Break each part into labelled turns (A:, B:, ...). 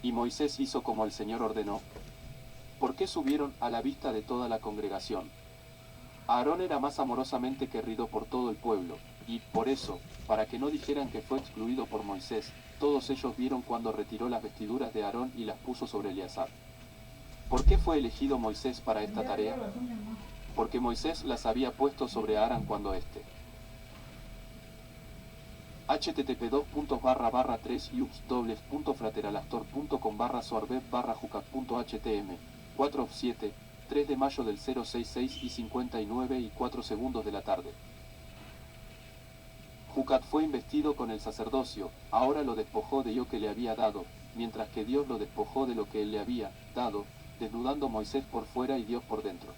A: Y Moisés hizo como el Señor ordenó. ¿Por qué subieron a la vista de toda la congregación? Aarón era más amorosamente querido por todo el pueblo, y, por eso, para que no dijeran que fue excluido por Moisés, todos ellos vieron cuando retiró las vestiduras de Aarón y las puso sobre Eleazar. ¿Por qué fue elegido Moisés para esta tarea? Porque Moisés las había puesto sobre Aarón cuando éste. http://3yux:/frateralactor.com/soarbet/jucat.htm 4 3 de mayo del 066 y 59 y 4 segundos de la tarde. Jucat fue investido con el sacerdocio, ahora lo despojó de lo que le había dado, mientras que Dios lo despojó de lo que él le había dado, desnudando Moisés por fuera y Dios por dentro.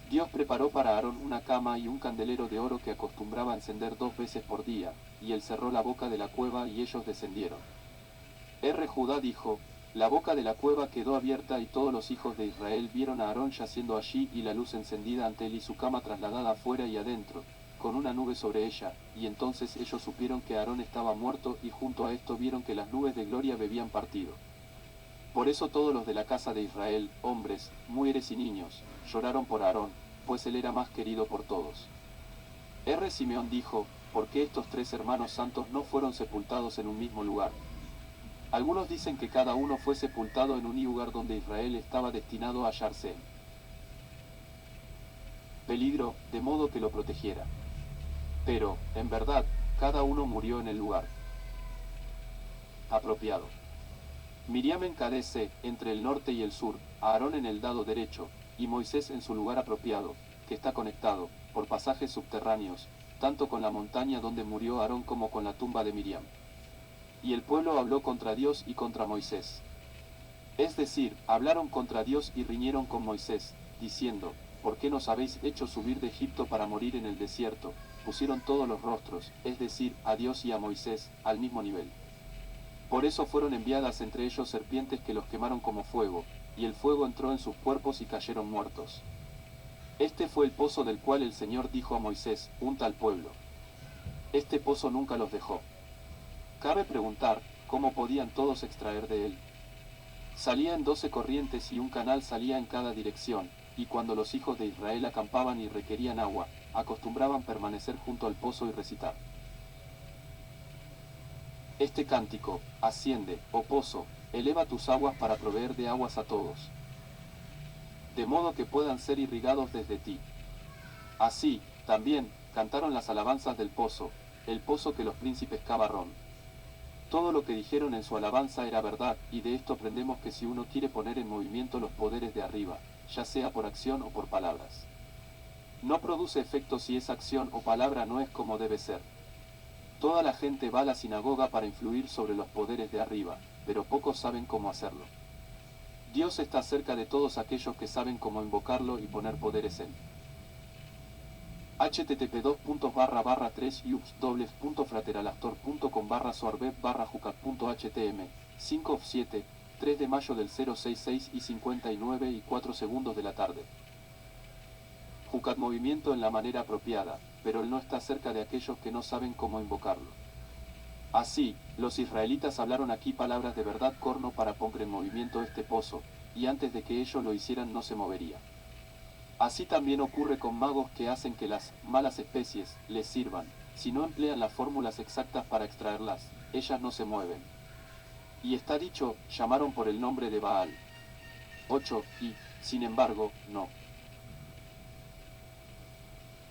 A: Dios preparó para Aarón una cama y un candelero de oro que acostumbraba a encender 2 veces por día, y él cerró la boca de la cueva y ellos descendieron. Judá dijo, la boca de la cueva quedó abierta y todos los hijos de Israel vieron a Aarón yaciendo allí y la luz encendida ante él y su cama trasladada afuera y adentro, con una nube sobre ella, y entonces ellos supieron que Aarón estaba muerto y junto a esto vieron que las nubes de gloria bebían partido. Por eso todos los de la casa de Israel, hombres, mujeres y niños, lloraron por Aarón, pues él era más querido por todos. Simeón dijo, ¿por qué estos 3 hermanos santos no fueron sepultados en un mismo lugar? Algunos dicen que cada uno fue sepultado en un lugar donde Israel estaba destinado a hallarse en peligro, de modo que lo protegiera. Pero, en verdad, cada uno murió en el lugar apropiado. Miriam en Cadese, entre el norte y el sur, Aarón en el lado derecho, y Moisés en su lugar apropiado, que está conectado, por pasajes subterráneos, tanto con la montaña donde murió Aarón como con la tumba de Miriam. Y el pueblo habló contra Dios y contra Moisés. Es decir, hablaron contra Dios y riñeron con Moisés, diciendo, ¿por qué nos habéis hecho subir de Egipto para morir en el desierto? Pusieron todos los rostros, es decir, a Dios y a Moisés, al mismo nivel. Por eso fueron enviadas entre ellos serpientes que los quemaron como fuego, y el fuego entró en sus cuerpos y cayeron muertos. Este fue el pozo del cual el Señor dijo a Moisés, unta al pueblo. Este pozo nunca los dejó. Cabe preguntar, ¿cómo podían todos extraer de él? Salía en 12 corrientes y un canal salía en cada dirección, y cuando los hijos de Israel acampaban y requerían agua, acostumbraban permanecer junto al pozo y recitar. Este cántico, asciende, oh pozo, eleva tus aguas para proveer de aguas a todos, de modo que puedan ser irrigados desde ti. Así, también, cantaron las alabanzas del pozo, el pozo que los príncipes cavaron. Todo lo que dijeron en su alabanza era verdad, y de esto aprendemos que si uno quiere poner en movimiento los poderes de arriba, ya sea por acción o por palabras, no produce efecto si esa acción o palabra no es como debe ser. Toda la gente va a la sinagoga para influir sobre los poderes de arriba, pero pocos saben cómo hacerlo. Dios está cerca de todos aquellos que saben cómo invocarlo y poner poderes en http://3yux:/frateralactor.com/soarbet/jucat.htm 5 3 de mayo del 066 y 59 y 4 segundos de la tarde. Jucat movimiento en la manera apropiada, pero él no está cerca de aquellos que no saben cómo invocarlo. Así, los israelitas hablaron aquí palabras de verdad corno para poner en movimiento este pozo, y antes de que ellos lo hicieran no se movería. Así también ocurre con magos que hacen que las malas especies les sirvan, si no emplean las fórmulas exactas para extraerlas, ellas no se mueven. Y está dicho, llamaron por el nombre de Baal. 8, y, sin embargo, no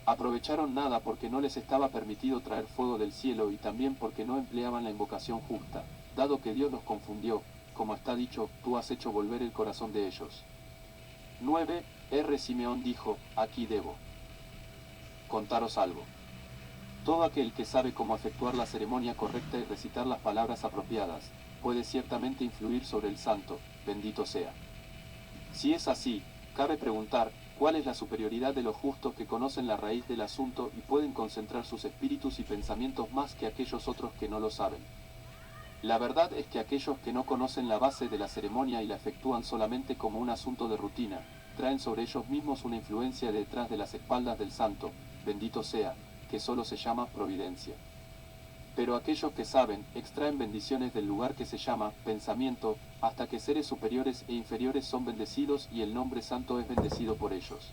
A: aprovecharon nada porque no les estaba permitido traer fuego del cielo y también porque no empleaban la invocación justa, dado que Dios los confundió, como está dicho, tú has hecho volver el corazón de ellos. 9. Simeón dijo, aquí debo contaros algo. Todo aquel que sabe cómo efectuar la ceremonia correcta y recitar las palabras apropiadas, puede ciertamente influir sobre el santo, bendito sea. Si es así, cabe preguntar, ¿cuál es la superioridad de los justos que conocen la raíz del asunto y pueden concentrar sus espíritus y pensamientos más que aquellos otros que no lo saben? La verdad es que aquellos que no conocen la base de la ceremonia y la efectúan solamente como un asunto de rutina, traen sobre ellos mismos una influencia detrás de las espaldas del santo, bendito sea, que solo se llama providencia. Pero aquellos que saben, extraen bendiciones del lugar que se llama pensamiento, hasta que seres superiores e inferiores son bendecidos y el nombre santo es bendecido por ellos.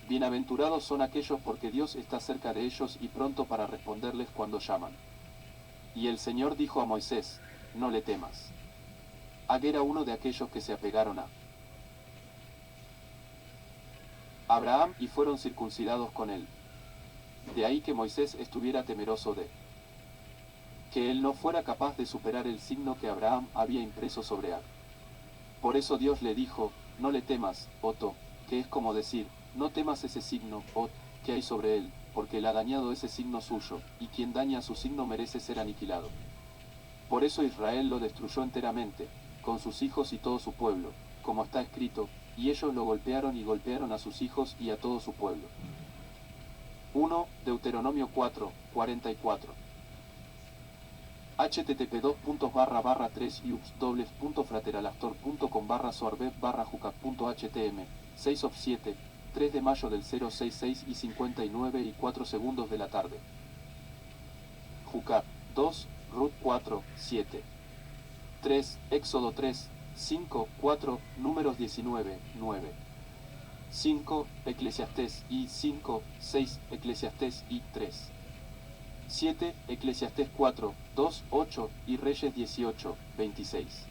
A: Bienaventurados son aquellos porque Dios está cerca de ellos y pronto para responderles cuando llaman. Y el Señor dijo a Moisés, no le temas. Ag era uno de aquellos que se apegaron a Abraham y fueron circuncidados con él. De ahí que Moisés estuviera temeroso de que él no fuera capaz de superar el signo que Abraham había impreso sobre Ag. Por eso Dios le dijo, no le temas, Oto, que es como decir, no temas ese signo, Ot, que hay sobre él, porque él ha dañado ese signo suyo, y quien daña su signo merece ser aniquilado. Por eso Israel lo destruyó enteramente, con sus hijos y todo su pueblo, como está escrito, y ellos lo golpearon y golpearon a sus hijos y a todo su pueblo. 1 Deuteronomio 4, 44. http://3iux.frateralactor.com/soarbet/jucat.htm 6 of 7, 3 de mayo del 066 y 59 y 4 segundos de la tarde. Jucat 2, Ruth 4, 7. 3, Éxodo 3, 5, 4, Números 19, 9. 5, Eclesiastés y 5, 6, Eclesiastés y 3. 7, Eclesiastés 4, 2, 8, y Reyes 18, 26.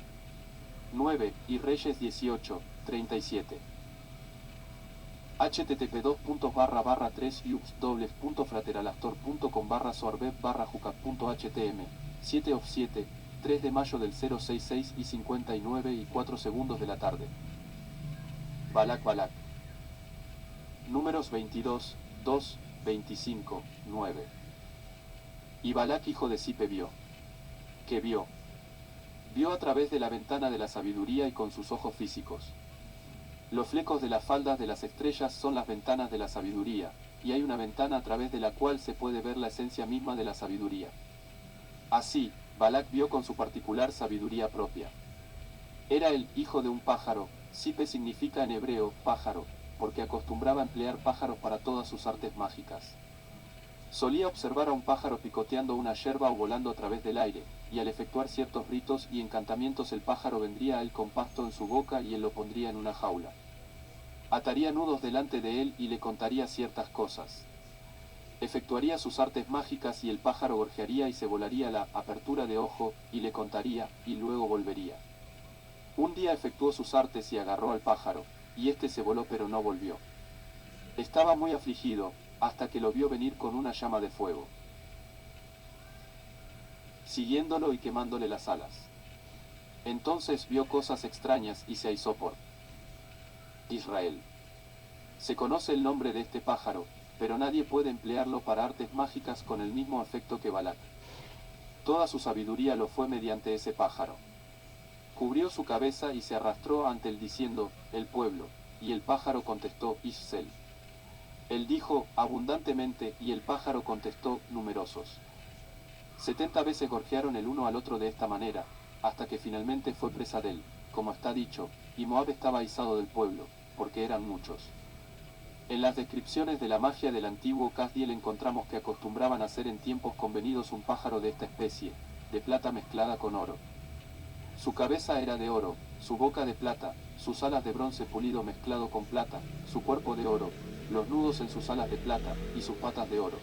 A: 9, y Reyes 18, 37. http://3iux.frateralactor.com/soarbet/jucat.htm 7 of 7, 3 de mayo del 066 y 59 y 4 segundos de la tarde. Balak. Números 22, 2, 25, 9. Y Balak hijo de Zipe vio. ¿Qué vio? Vio a través de la ventana de la sabiduría y con sus ojos físicos. Los flecos de las faldas de las estrellas son las ventanas de la sabiduría, y hay una ventana a través de la cual se puede ver la esencia misma de la sabiduría. Así, Balak vio con su particular sabiduría propia. Era el hijo de un pájaro, Zipe significa en hebreo, pájaro, porque acostumbraba a emplear pájaros para todas sus artes mágicas. Solía observar a un pájaro picoteando una yerba o volando a través del aire, y al efectuar ciertos ritos y encantamientos el pájaro vendría a él con pasto en su boca y él lo pondría en una jaula. Ataría nudos delante de él y le contaría ciertas cosas. Efectuaría sus artes mágicas y el pájaro gorjearía y se volaría a la apertura de ojo, y le contaría, y luego volvería. Un día efectuó sus artes y agarró al pájaro, y éste se voló pero no volvió. Estaba muy afligido, hasta que lo vio venir con una llama de fuego, siguiéndolo y quemándole las alas. Entonces vio cosas extrañas y se aizó por Israel. Se conoce el nombre de este pájaro, pero nadie puede emplearlo para artes mágicas con el mismo efecto que Balak. Toda su sabiduría lo fue mediante ese pájaro. Cubrió su cabeza y se arrastró ante él diciendo, el pueblo, y el pájaro contestó, Isel. Él dijo, abundantemente, y el pájaro contestó, numerosos. 70 veces gorjearon el uno al otro de esta manera, hasta que finalmente fue presa de él, como está dicho, y Moab estaba aizado del pueblo, porque eran muchos. En las descripciones de la magia del antiguo Casdiel encontramos que acostumbraban a hacer en tiempos convenidos un pájaro de esta especie, de plata mezclada con oro. Su cabeza era de oro, su boca de plata, sus alas de bronce pulido mezclado con plata, su cuerpo de oro, los nudos en sus alas de plata, y sus patas de oro.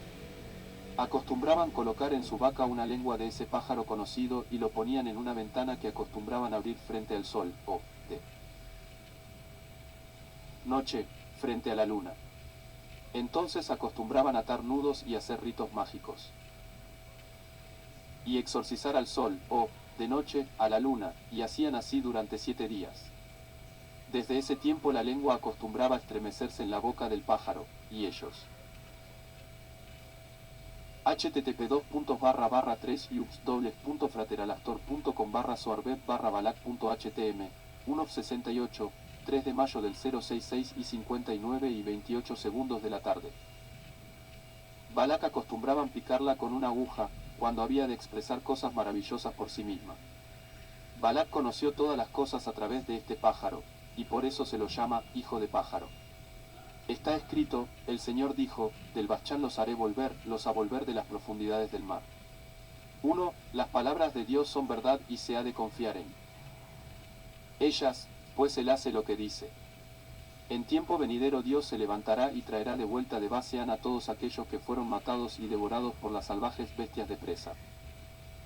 A: Acostumbraban colocar en su vaca una lengua de ese pájaro conocido y lo ponían en una ventana que acostumbraban abrir frente al sol, o, de noche, frente a la luna. Entonces acostumbraban atar nudos y hacer ritos mágicos. Y exorcizar al sol, o, de noche, a la luna, y hacían así durante 7 días. Desde ese tiempo la lengua acostumbraba a estremecerse en la boca del pájaro, y ellos. http://3iux.frateralactor.com/soarbet/balak.htm 1:68, 3 de mayo del 066 y 59 y 28 segundos de la tarde. Balak acostumbraban picarla con una aguja, cuando había de expresar cosas maravillosas por sí misma. Balak conoció todas las cosas a través de este pájaro, y por eso se lo llama hijo de pájaro. Está escrito, el Señor dijo, del Bachán los haré volver, los a volver de las profundidades del mar. 1. Las palabras de Dios son verdad y se ha de confiar en ellas, pues Él hace lo que dice. En tiempo venidero Dios se levantará y traerá de vuelta de Baseán a todos aquellos que fueron matados y devorados por las salvajes bestias de presa.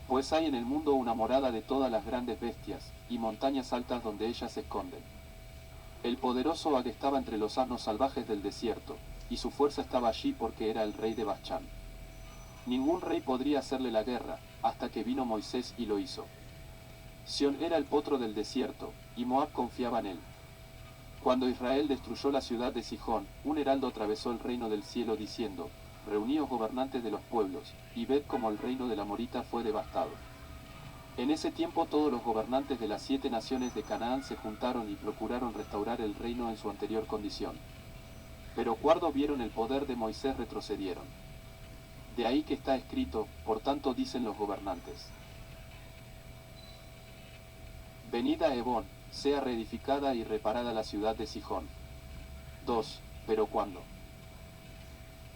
A: Pues hay en el mundo una morada de todas las grandes bestias, y montañas altas donde ellas se esconden. El poderoso Ag estaba entre los asnos salvajes del desierto, y su fuerza estaba allí porque era el rey de Baschán. Ningún rey podría hacerle la guerra, hasta que vino Moisés y lo hizo. Sión era el potro del desierto, y Moab confiaba en él. Cuando Israel destruyó la ciudad de Sihón, un heraldo atravesó el reino del cielo diciendo, reuníos gobernantes de los pueblos, y ved cómo el reino de la Morita fue devastado. En ese tiempo todos los gobernantes de las 7 naciones de Canaán se juntaron y procuraron restaurar el reino en su anterior condición. Pero cuando vieron el poder de Moisés retrocedieron. De ahí que está escrito, por tanto dicen los gobernantes. Venid a Hebón, sea reedificada y reparada la ciudad de Sihón. 2. Pero cuando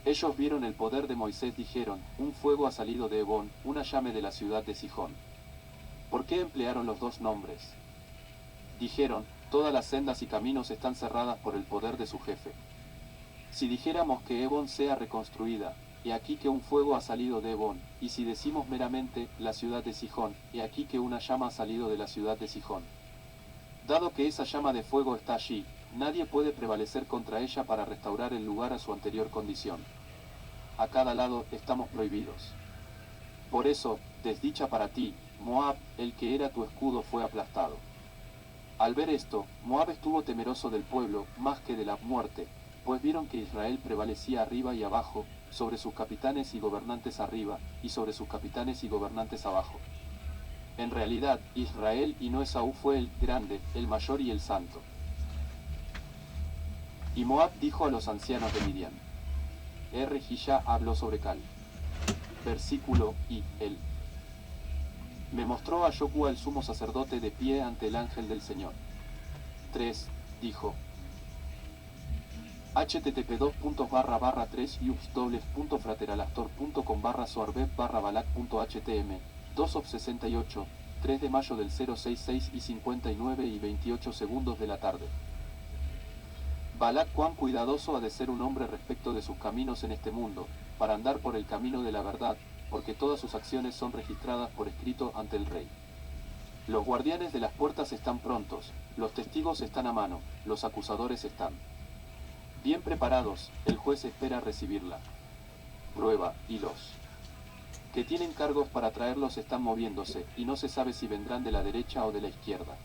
A: ellos vieron el poder de Moisés dijeron, un fuego ha salido de Hebón, una llama de la ciudad de Sihón. ¿Por qué emplearon los dos nombres? Dijeron, todas las sendas y caminos están cerradas por el poder de su jefe. Si dijéramos que Hebón sea reconstruida, he aquí que un fuego ha salido de Hebón, y si decimos meramente, la ciudad de Sihón, he aquí que una llama ha salido de la ciudad de Sihón. Dado que esa llama de fuego está allí, nadie puede prevalecer contra ella para restaurar el lugar a su anterior condición. A cada lado estamos prohibidos. Por eso, desdicha para ti, Moab, el que era tu escudo fue aplastado. Al ver esto, Moab estuvo temeroso del pueblo, más que de la muerte, pues vieron que Israel prevalecía arriba y abajo, sobre sus capitanes y gobernantes arriba, y sobre sus capitanes y gobernantes abajo. En realidad, Israel y no Esaú fue el grande, el mayor y el santo. Y Moab dijo a los ancianos de Midian. Jilla habló sobre Cal. Versículo, y él me mostró a Joshua el sumo sacerdote de pie ante el ángel del Señor. 3. Dijo. http://3ups.frateralastor.com/soarbet/balak.htm 2 of 68, 3 de mayo del 066 y 59 y 28 segundos de la tarde. Balak cuán cuidadoso ha de ser un hombre respecto de sus caminos en este mundo, para andar por el camino de la verdad, porque todas sus acciones son registradas por escrito ante el rey. Los guardianes de las puertas están prontos, los testigos están a mano, los acusadores están bien preparados, el juez espera recibirla. Prueba, y los que tienen cargos para traerlos están moviéndose, y no se sabe si vendrán de la derecha o de la izquierda.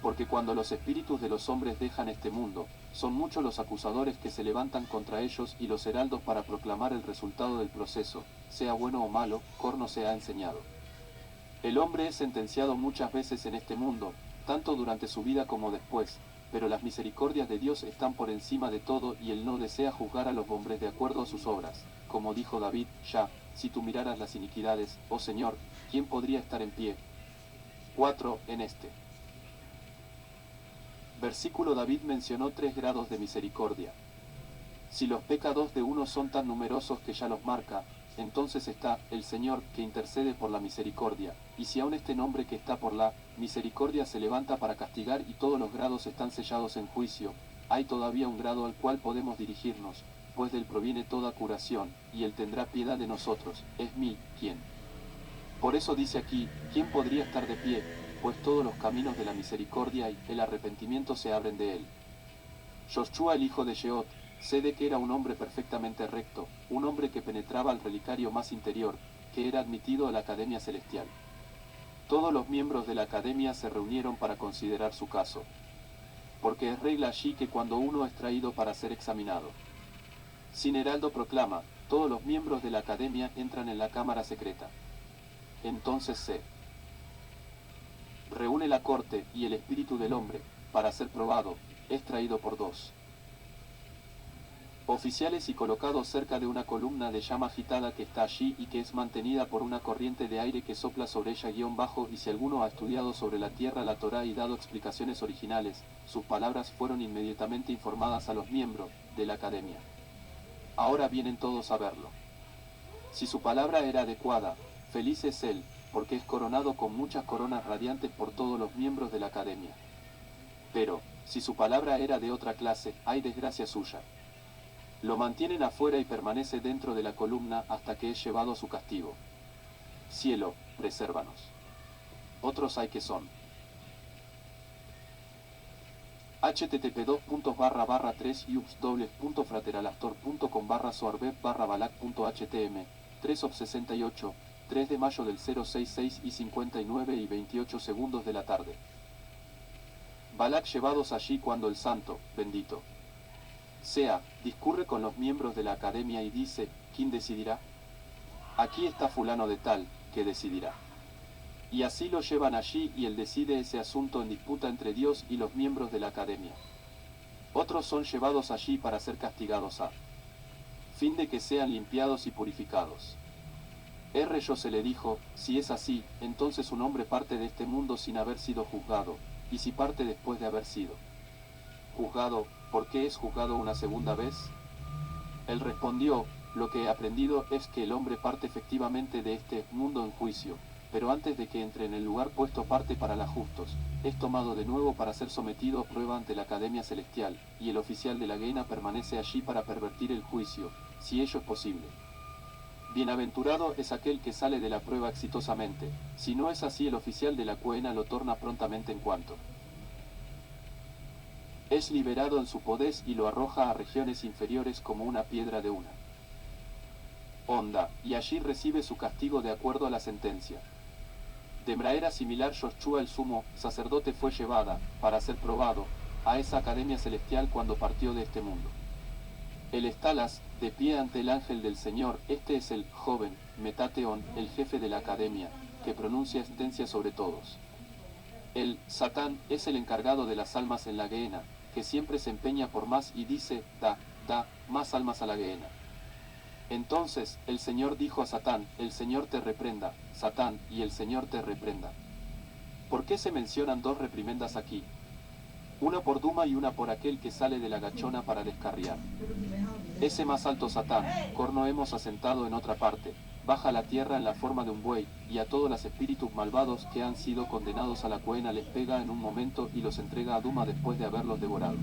A: Porque cuando los espíritus de los hombres dejan este mundo, son muchos los acusadores que se levantan contra ellos y los heraldos para proclamar el resultado del proceso, sea bueno o malo, Corno se ha enseñado. El hombre es sentenciado muchas veces en este mundo, tanto durante su vida como después, pero las misericordias de Dios están por encima de todo y Él no desea juzgar a los hombres de acuerdo a sus obras, como dijo David, ya, si tú miraras las iniquidades, oh Señor, ¿quién podría estar en pie? 4. En este versículo David mencionó 3 grados de misericordia. Si los pecados de uno son tan numerosos que ya los marca, entonces está el Señor que intercede por la misericordia, y si aún este nombre que está por la misericordia se levanta para castigar y todos los grados están sellados en juicio, hay todavía un grado al cual podemos dirigirnos, pues de él proviene toda curación, y él tendrá piedad de nosotros, es mí, ¿quién? Por eso dice aquí, ¿quién podría estar de pie? Pues todos los caminos de la misericordia y el arrepentimiento se abren de él. Joshua el hijo de Sheot, sé de que era un hombre perfectamente recto, un hombre que penetraba al relicario más interior, que era admitido a la Academia Celestial. Todos los miembros de la Academia se reunieron para considerar su caso. Porque es regla allí que cuando uno es traído para ser examinado, sin heraldo proclama, todos los miembros de la Academia entran en la cámara secreta. Entonces se reúne la corte y el espíritu del hombre, para ser probado, es traído por 2 oficiales y colocado cerca de una columna de llama agitada que está allí y que es mantenida por una corriente de aire que sopla sobre ella _ y si alguno ha estudiado sobre la tierra la Torá y dado explicaciones originales, sus palabras fueron inmediatamente informadas a los miembros de la Academia. Ahora vienen todos a verlo. Si su palabra era adecuada, Feliz es él, porque es coronado con muchas coronas radiantes por todos los miembros de la academia. Pero, si su palabra era de otra clase, hay desgracia suya. Lo mantienen afuera y permanece dentro de la columna hasta que es llevado a su castigo. Cielo, presérvanos. Otros hay que son. http://3ubs.frateralastor.com/soarbev/balak.htm 3 of 68, 3 de mayo del 066 y 59 y 28 segundos de la tarde. Balak llevados allí cuando el santo, bendito sea, discurre con los miembros de la academia y dice, ¿quién decidirá? Aquí está fulano de tal, que decidirá. Y así lo llevan allí y él decide ese asunto en disputa entre Dios y los miembros de la academia. Otros son llevados allí para ser castigados a fin de que sean limpiados y purificados. Yo se le dijo, si es así, entonces un hombre parte de este mundo sin haber sido juzgado, y si parte después de haber sido juzgado, ¿por qué es juzgado una segunda vez? Él respondió, lo que he aprendido es que el hombre parte efectivamente de este mundo en juicio, pero antes de que entre en el lugar puesto parte para los justos, es tomado de nuevo para ser sometido a prueba ante la Academia Celestial, y el oficial de la Gehenna permanece allí para pervertir el juicio, si ello es posible. Bienaventurado es aquel que sale de la prueba exitosamente, si no es así el oficial de la Gehenna lo torna prontamente en cuanto es liberado en su poder y lo arroja a regiones inferiores como una piedra de una onda, y allí recibe su castigo de acuerdo a la sentencia. De manera similar Yoshua el sumo sacerdote fue llevada, para ser probado, a esa academia celestial cuando partió de este mundo. El Estalas, de pie ante el ángel del Señor, este es el joven, Metateón, el jefe de la academia, que pronuncia sentencia sobre todos. El Satán es el encargado de las almas en la Gehenna, que siempre se empeña por más y dice, da, más almas a la Gehenna. Entonces, el Señor dijo a Satán, el Señor te reprenda, Satán, y el Señor te reprenda. ¿Por qué se mencionan dos reprimendas aquí? Una por Duma y una por aquel que sale de la gachona para descarriar. Ese más alto Satán, corno hemos asentado en otra parte, baja a la tierra en la forma de un buey, y a todos los espíritus malvados que han sido condenados a la Gehenna les pega en un momento y los entrega a Duma después de haberlos devorado.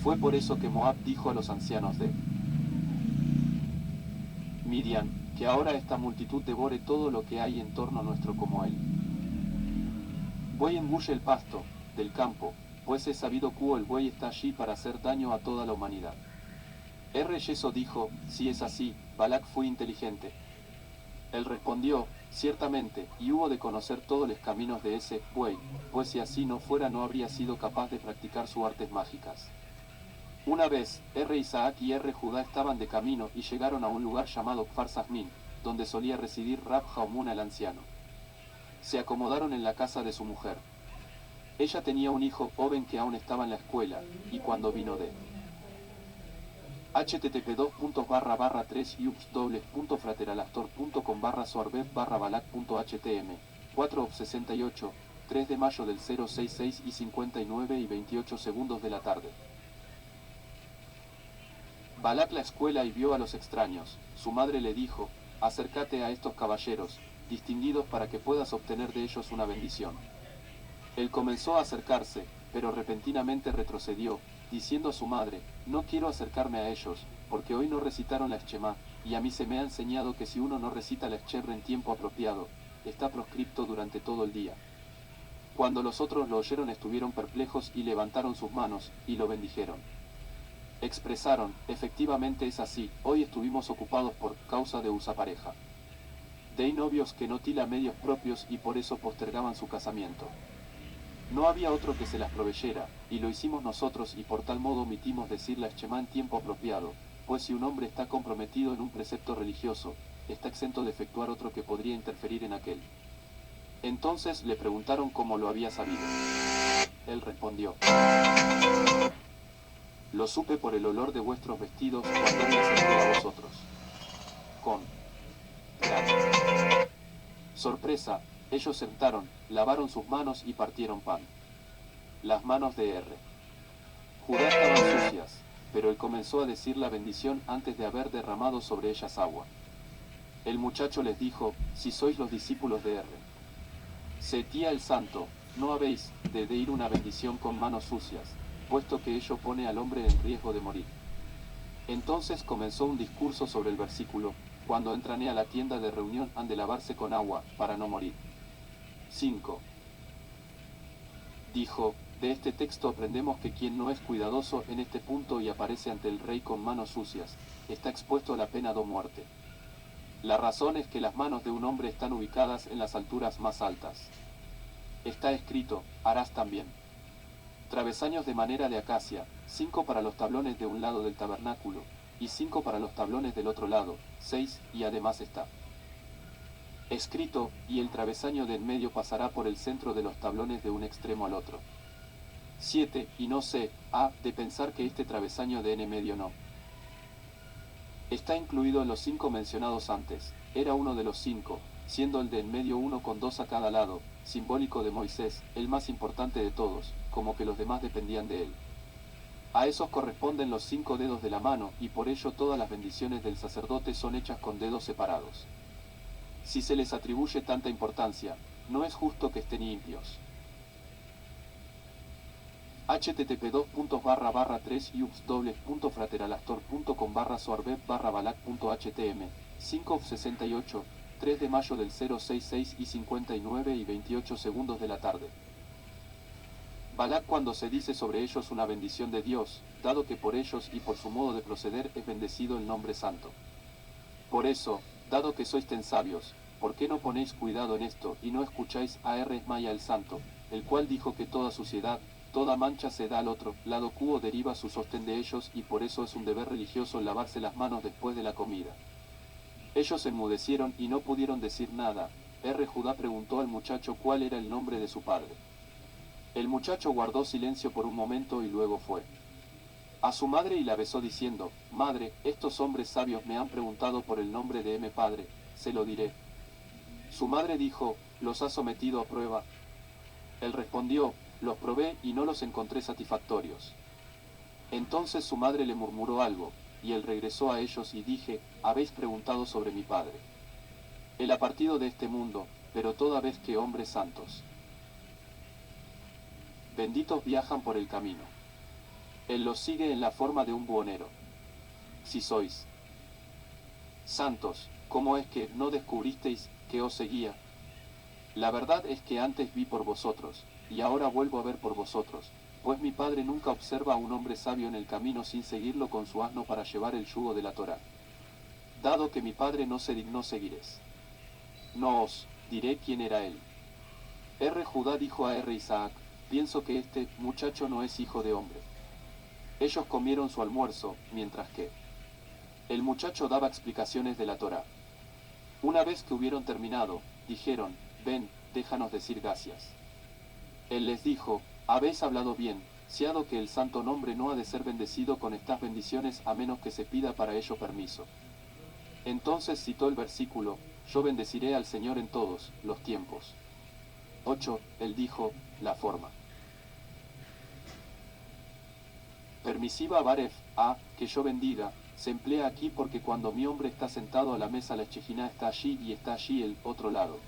A: Fue por eso que Moab dijo a los ancianos de Midian, que ahora esta multitud devore todo lo que hay en torno nuestro como él. Buey engulle el pasto del campo, pues es sabido que el buey está allí para hacer daño a toda la humanidad. Yeso dijo, si es así, Balak fue inteligente. Él respondió, ciertamente, y hubo de conocer todos los caminos de ese buey, pues si así no fuera no habría sido capaz de practicar sus artes mágicas. Una vez, Isaac y Judá estaban de camino y llegaron a un lugar llamado Kfar Sazmin, donde solía residir Rab Jaumuna el anciano. Se acomodaron en la casa de su mujer. Ella tenía un hijo joven que aún estaba en la escuela, y cuando vino de http://3ubs.frateralastor.com/soarbev/balak.htm 4 of 68, 3 de mayo del 066 y 59 y 28 segundos de la tarde. Balak la escuela y vio a los extraños. Su madre le dijo, acércate a estos caballeros, distinguidos para que puedas obtener de ellos una bendición. Él comenzó a acercarse, pero repentinamente retrocedió, diciendo a su madre, no quiero acercarme a ellos, porque hoy no recitaron la Shema, y a mí se me ha enseñado que si uno no recita la Shema en tiempo apropiado, está proscripto durante todo el día. Cuando los otros lo oyeron estuvieron perplejos y levantaron sus manos, y lo bendijeron. Expresaron, efectivamente es así, hoy estuvimos ocupados por causa de usa pareja. De novios que no tila medios propios y por eso postergaban su casamiento. No había otro que se las proveyera, y lo hicimos nosotros y por tal modo omitimos decir la Shema en tiempo apropiado, pues si un hombre está comprometido en un precepto religioso, está exento de efectuar otro que podría interferir en aquel. Entonces le preguntaron cómo lo había sabido. Él respondió, lo supe por el olor de vuestros vestidos cuando me acerqué a vosotros. Con gran sorpresa, ellos sentaron, lavaron sus manos y partieron pan. Las manos de Judá estaban sucias, pero él comenzó a decir la bendición antes de haber derramado sobre ellas agua. El muchacho les dijo, si sois los discípulos de R. Setía el santo, no habéis de ir una bendición con manos sucias, puesto que ello pone al hombre en riesgo de morir. Entonces comenzó un discurso sobre el versículo, cuando entran a la tienda de reunión han de lavarse con agua, para no morir. 5. Dijo, de este texto aprendemos que quien no es cuidadoso en este punto y aparece ante el rey con manos sucias, está expuesto a la pena de muerte. La razón es que las manos de un hombre están ubicadas en las alturas más altas. Está escrito, harás también travesaños de madera de acacia, 5 para los tablones de un lado del tabernáculo, y 5 para los tablones del otro lado, 6, y además está escrito, y el travesaño de en medio pasará por el centro de los tablones de un extremo al otro. 7, y no sé, de pensar que este travesaño de en medio no está incluido en los 5 mencionados antes, era uno de los 5, siendo el de en medio uno con 2 a cada lado, simbólico de Moisés, el más importante de todos, como que los demás dependían de él. A esos corresponden los 5 dedos de la mano, y por ello todas las bendiciones del sacerdote son hechas con dedos separados. Si se les atribuye tanta importancia, no es justo que estén limpios. http://3ubs.frateralactor.com/soarbet/balac.htm 5:68, 3 de mayo del 066 y 59 y 28 segundos de la tarde. Balac cuando se dice sobre ellos una bendición de Dios, dado que por ellos y por su modo de proceder es bendecido el nombre santo. Por eso, dado que sois tan sabios, ¿por qué no ponéis cuidado en esto y no escucháis a R. Maya el santo, el cual dijo que toda suciedad, toda mancha se da al otro lado cuo deriva su sostén de ellos y por eso es un deber religioso lavarse las manos después de la comida? Ellos enmudecieron y no pudieron decir nada. R. Judá preguntó al muchacho cuál era el nombre de su padre. El muchacho guardó silencio por un momento y luego fue a su madre y la besó diciendo, «Madre, estos hombres sabios me han preguntado por el nombre de mi padre, se lo diré». Su madre dijo, «¿Los has sometido a prueba?». Él respondió, «Los probé y no los encontré satisfactorios». Entonces su madre le murmuró algo, y él regresó a ellos y dije, «Habéis preguntado sobre mi padre. Él ha partido de este mundo, pero toda vez que hombres santos benditos viajan por el camino. Él los sigue en la forma de un buhonero. Si sois santos, ¿cómo es que no descubristeis que os seguía? La verdad es que antes vi por vosotros, y ahora vuelvo a ver por vosotros, pues mi padre nunca observa a un hombre sabio en el camino sin seguirlo con su asno para llevar el yugo de la Torá. Dado que mi padre no se dignó seguiréis. No os diré quién era él. R. Judá dijo a R. Isaac, pienso que este muchacho no es hijo de hombre. Ellos comieron su almuerzo, mientras que el muchacho daba explicaciones de la Torá. Una vez que hubieron terminado, dijeron, ven, déjanos decir gracias. Él les dijo, habéis hablado bien, siado que el santo nombre no ha de ser bendecido con estas bendiciones a menos que se pida para ello permiso. Entonces citó el versículo, yo bendeciré al Señor en todos los tiempos. 8. Él dijo, la forma permisiva baref, que yo bendiga, se emplea aquí porque cuando mi hombre está sentado a la mesa la Shejiná está allí y está allí el otro lado.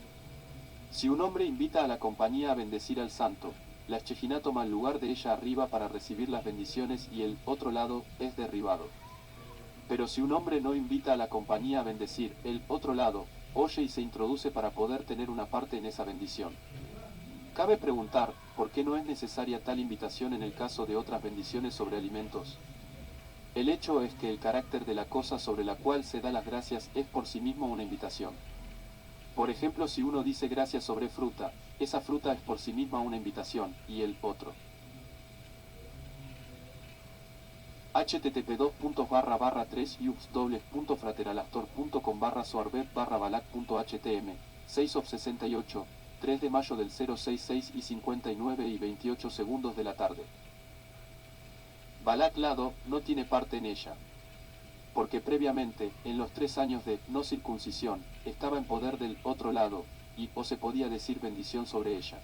A: Si un hombre invita a la compañía a bendecir al santo, la Shejiná toma el lugar de ella arriba para recibir las bendiciones y el otro lado es derribado. Pero si un hombre no invita a la compañía a bendecir, el otro lado, oye y se introduce para poder tener una parte en esa bendición. Cabe preguntar, ¿por qué no es necesaria tal invitación en el caso de otras bendiciones sobre alimentos? El hecho es que el carácter de la cosa sobre la cual se da las gracias es por sí mismo una invitación. Por ejemplo, si uno dice gracias sobre fruta, esa fruta es por sí misma una invitación, y el otro. http://3ubs.frateralactor.com/soarbet/balac.htm 6/68, 3 de mayo del 066 y 59 y 28 segundos de la tarde. Balac lado no tiene parte en ella, porque previamente, en los 3 años de no circuncisión, estaba en poder del otro lado, y o se podía decir bendición sobre ella.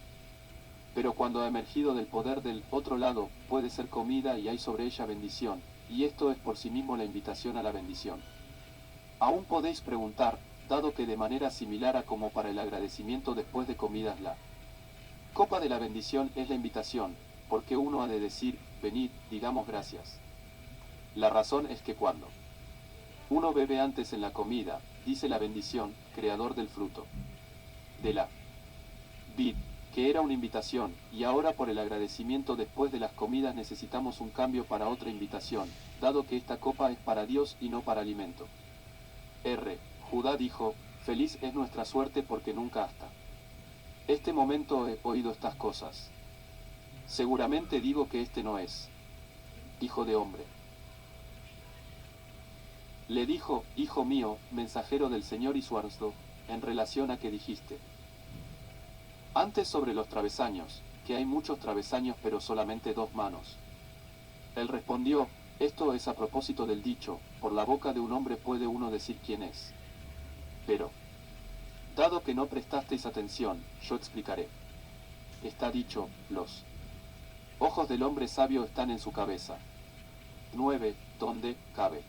A: Pero cuando ha emergido del poder del otro lado, puede ser comida y hay sobre ella bendición, y esto es por sí mismo la invitación a la bendición. Aún podéis preguntar, dado que de manera similar a como para el agradecimiento después de comidas la copa de la bendición es la invitación, porque uno ha de decir, venid, digamos gracias. La razón es que cuando uno bebe antes en la comida, dice la bendición, creador del fruto de la vid, que era una invitación, y ahora por el agradecimiento después de las comidas necesitamos un cambio para otra invitación, dado que esta copa es para Dios y no para alimento. Judá dijo, feliz es nuestra suerte porque nunca hasta este momento he oído estas cosas. Seguramente digo que este no es hijo de hombre. Le dijo, hijo mío, mensajero del Señor y su arzdo, en relación a que dijiste antes sobre los travesaños, que hay muchos travesaños pero solamente dos manos. Él respondió, esto es a propósito del dicho, por la boca de un hombre puede uno decir quién es. Pero, dado que no prestasteis atención, yo explicaré. Está dicho, los ojos del hombre sabio están en su cabeza. 9. ¿Dónde cabe?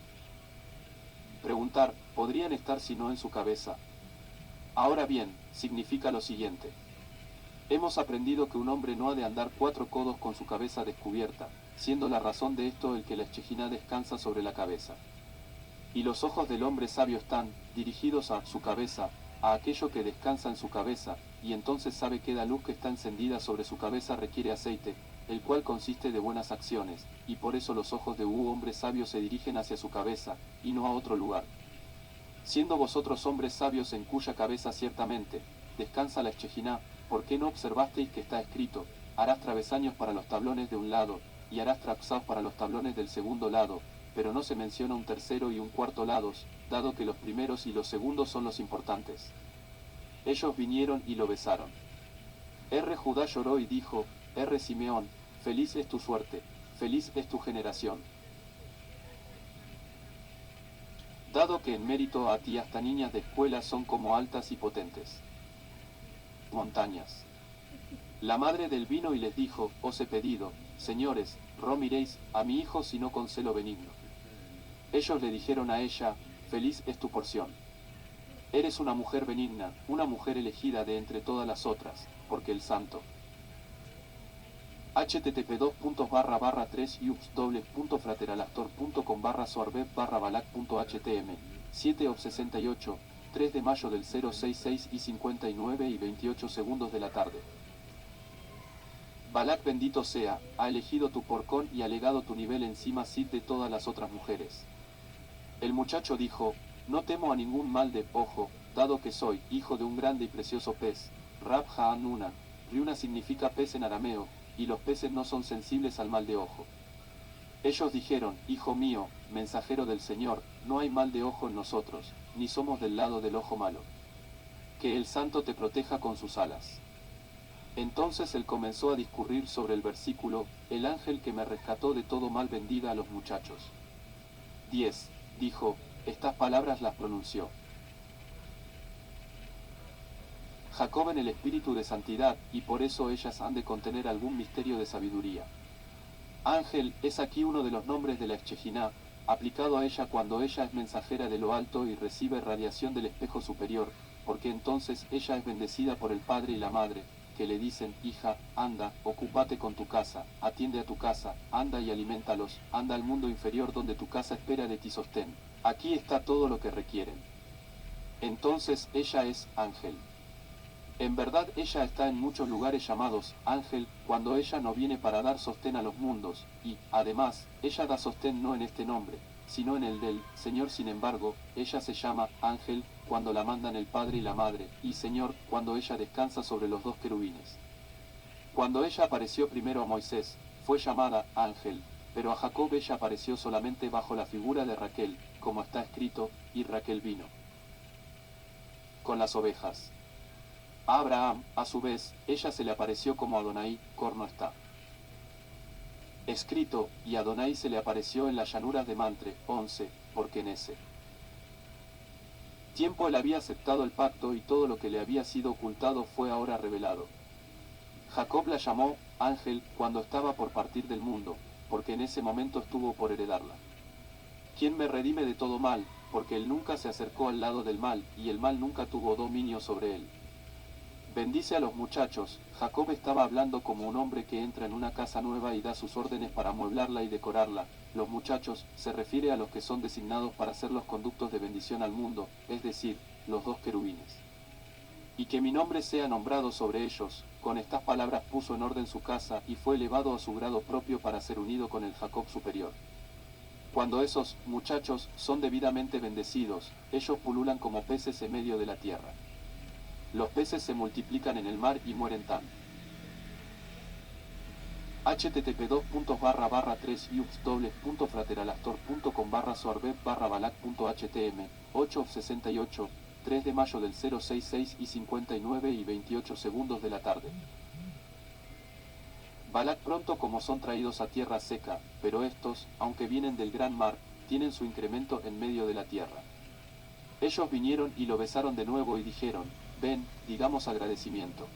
A: Preguntar, ¿podrían estar si no en su cabeza? Ahora bien, significa lo siguiente. Hemos aprendido que un hombre no ha de andar 4 codos con su cabeza descubierta, siendo la razón de esto el que la Shejinah descansa sobre la cabeza. Y los ojos del hombre sabio están dirigidos a su cabeza, a aquello que descansa en su cabeza, y entonces sabe que la luz que está encendida sobre su cabeza requiere aceite, el cual consiste de buenas acciones, y por eso los ojos de un hombre sabio se dirigen hacia su cabeza, y no a otro lugar. Siendo vosotros hombres sabios en cuya cabeza ciertamente descansa la Shejinah, ¿por qué no observasteis que está escrito, harás travesaños para los tablones de un lado, y harás trapsaos para los tablones del segundo lado, pero no se menciona un tercero y un cuarto lados, dado que los primeros y los segundos son los importantes? Ellos vinieron y lo besaron. Judá lloró y dijo, Simeón, feliz es tu suerte, feliz es tu generación. Dado que en mérito a ti hasta niñas de escuela son como altas y potentes montañas. La madre del vino y les dijo, os he pedido, señores, no miréis a mi hijo sino con celo benigno. Ellos le dijeron a ella, feliz es tu porción. Eres una mujer benigna, una mujer elegida de entre todas las otras, porque el santo. http://3ups.frateralactor.com/soarbeb/balak.htm 7 of 68, 3 de mayo del 066 y 59 y 28 segundos de la tarde. Balak bendito sea, ha elegido tu porcón y ha legado tu nivel encima Sid de todas las otras mujeres. El muchacho dijo, no temo a ningún mal de ojo, dado que soy hijo de un grande y precioso pez. Rab Ha'anuna, Riuna significa pez en arameo, y los peces no son sensibles al mal de ojo. Ellos dijeron, hijo mío, mensajero del Señor, no hay mal de ojo en nosotros, ni somos del lado del ojo malo. Que el santo te proteja con sus alas. Entonces él comenzó a discurrir sobre el versículo, el ángel que me rescató de todo mal bendiga a los muchachos. 10. Dijo, estas palabras las pronunció Jacob en el espíritu de santidad, y por eso ellas han de contener algún misterio de sabiduría. Ángel es aquí uno de los nombres de la Shejinah, aplicado a ella cuando ella es mensajera de lo alto y recibe radiación del espejo superior, porque entonces ella es bendecida por el padre y la madre, que le dicen, hija, anda, ocúpate con tu casa, atiende a tu casa, anda y alimentalos, anda al mundo inferior donde tu casa espera de ti sostén. Aquí está todo lo que requieren. Entonces ella es ángel. En verdad ella está en muchos lugares llamados ángel, cuando ella no viene para dar sostén a los mundos, y, además, ella da sostén no en este nombre, sino en el del Señor. Sin embargo, ella se llama ángel, cuando la mandan el Padre y la Madre, y Señor, cuando ella descansa sobre los dos querubines. Cuando ella apareció primero a Moisés, fue llamada ángel, pero a Jacob ella apareció solamente bajo la figura de Raquel, como está escrito, y Raquel vino con las ovejas. A Abraham, a su vez, ella se le apareció como Adonai, corno está escrito, y Adonai se le apareció en las llanuras de Mantre, 11, porque en ese tiempo él había aceptado el pacto y todo lo que le había sido ocultado fue ahora revelado. Jacob la llamó ángel cuando estaba por partir del mundo, porque en ese momento estuvo por heredarla. ¿Quién me redime de todo mal? porque él nunca se acercó al lado del mal, y el mal nunca tuvo dominio sobre él. Bendice a los muchachos. Jacob estaba hablando como un hombre que entra en una casa nueva y da sus órdenes para amueblarla y decorarla. Los muchachos se refiere a los que son designados para ser los conductos de bendición al mundo, es decir, los dos querubines. Y que mi nombre sea nombrado sobre ellos. Con estas palabras puso en orden su casa y fue elevado a su grado propio para ser unido con el Jacob superior. Cuando esos muchachos son debidamente bendecidos, ellos pululan como peces en medio de la tierra. Los peces se multiplican en el mar y mueren tan. http://3ubs.frateralastor.com/soarbet/balac.htm 8:68 3 de mayo del 066 y 59 y 28 segundos de la tarde. Balac pronto como son traídos a tierra seca, pero estos, aunque vienen del gran mar, tienen su incremento en medio de la tierra. Ellos vinieron y lo besaron de nuevo y dijeron, ven, digamos agradecimiento.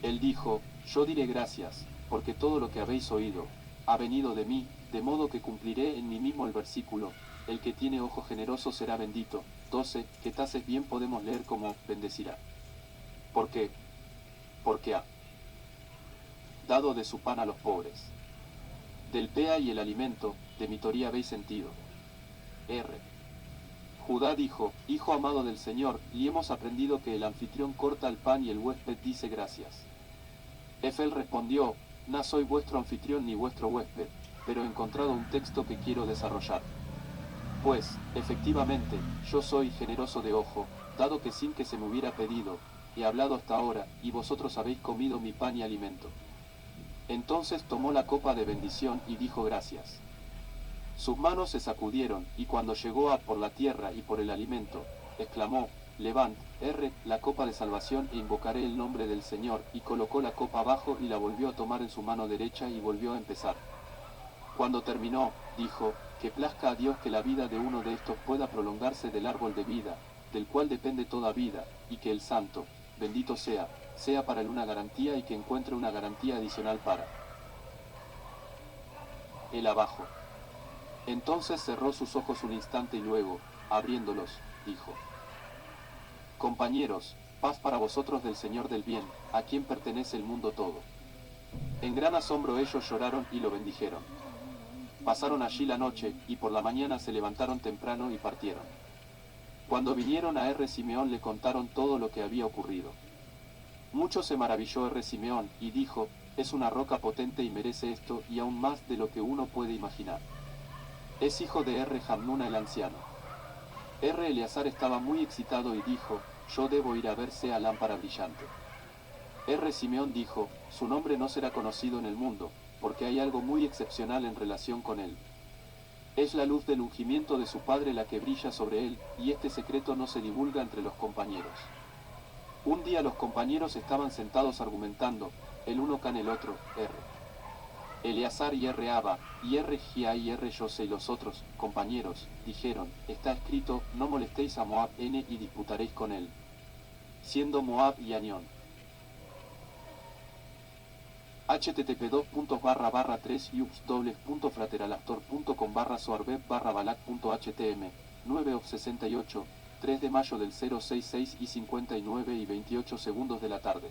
A: Él dijo, yo diré gracias, porque todo lo que habéis oído, ha venido de mí, de modo que cumpliré en mí mismo el versículo, el que tiene ojo generoso será bendito. 12, que taces bien podemos leer como, bendecirá. ¿Por qué? Porque ha dado de su pan a los pobres. Del pea y el alimento, de mi toría habéis sentido. R. Judá dijo, hijo amado del Señor, y hemos aprendido que el anfitrión corta el pan y el huésped dice gracias. Efel respondió, no soy vuestro anfitrión ni vuestro huésped, pero he encontrado un texto que quiero desarrollar. Pues, efectivamente, yo soy generoso de ojo, dado que sin que se me hubiera pedido, he hablado hasta ahora, y vosotros habéis comido mi pan y alimento. Entonces tomó la copa de bendición y dijo gracias. Sus manos se sacudieron, y cuando llegó a por la tierra y por el alimento, exclamó, levant, la copa de salvación e invocaré el nombre del Señor, y colocó la copa abajo y la volvió a tomar en su mano derecha y volvió a empezar. Cuando terminó, dijo, que plazca a Dios que la vida de uno de estos pueda prolongarse del árbol de vida, del cual depende toda vida, y que el santo, bendito sea para él una garantía y que encuentre una garantía adicional para él abajo. Entonces cerró sus ojos un instante y luego, abriéndolos, dijo, compañeros, paz para vosotros del Señor del bien, a quien pertenece el mundo todo. En gran asombro ellos lloraron y lo bendijeron. Pasaron allí la noche, y por la mañana se levantaron temprano y partieron. Cuando vinieron a Simeón le contaron todo lo que había ocurrido. Mucho se maravilló Simeón, y dijo, es una roca potente y merece esto y aún más de lo que uno puede imaginar. Es hijo de Hamnuna el anciano. Eleazar estaba muy excitado y dijo, yo debo ir a ver sea lámpara brillante. Simeón dijo, su nombre no será conocido en el mundo, porque hay algo muy excepcional en relación con él. Es la luz del ungimiento de su padre la que brilla sobre él, y este secreto no se divulga entre los compañeros. Un día los compañeros estaban sentados argumentando, el uno can el otro, Eleazar y Abba, y Gia y José y los otros, compañeros, dijeron, está escrito, no molestéis a Moab y disputaréis con él. Siendo Moab y Anión. http://3ubs.frateralastor.com/soarbet/balac.htm 9:68 3 de mayo del 066 y 59 y 28 segundos de la tarde.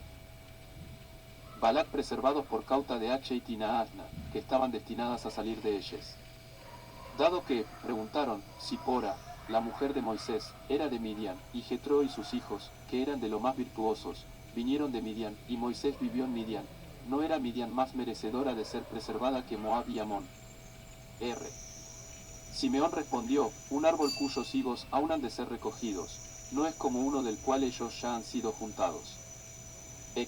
A: Balac preservados por cauta de H y Tinaasna, que estaban destinadas a salir de ellas. Dado que, preguntaron, Sipora, la mujer de Moisés, era de Midian, y Jetro y sus hijos, que eran de lo más virtuosos, vinieron de Midian, y Moisés vivió en Midian, ¿no era Midian más merecedora de ser preservada que Moab y Amón? Simeón respondió, un árbol cuyos higos aún han de ser recogidos, no es como uno del cual ellos ya han sido juntados.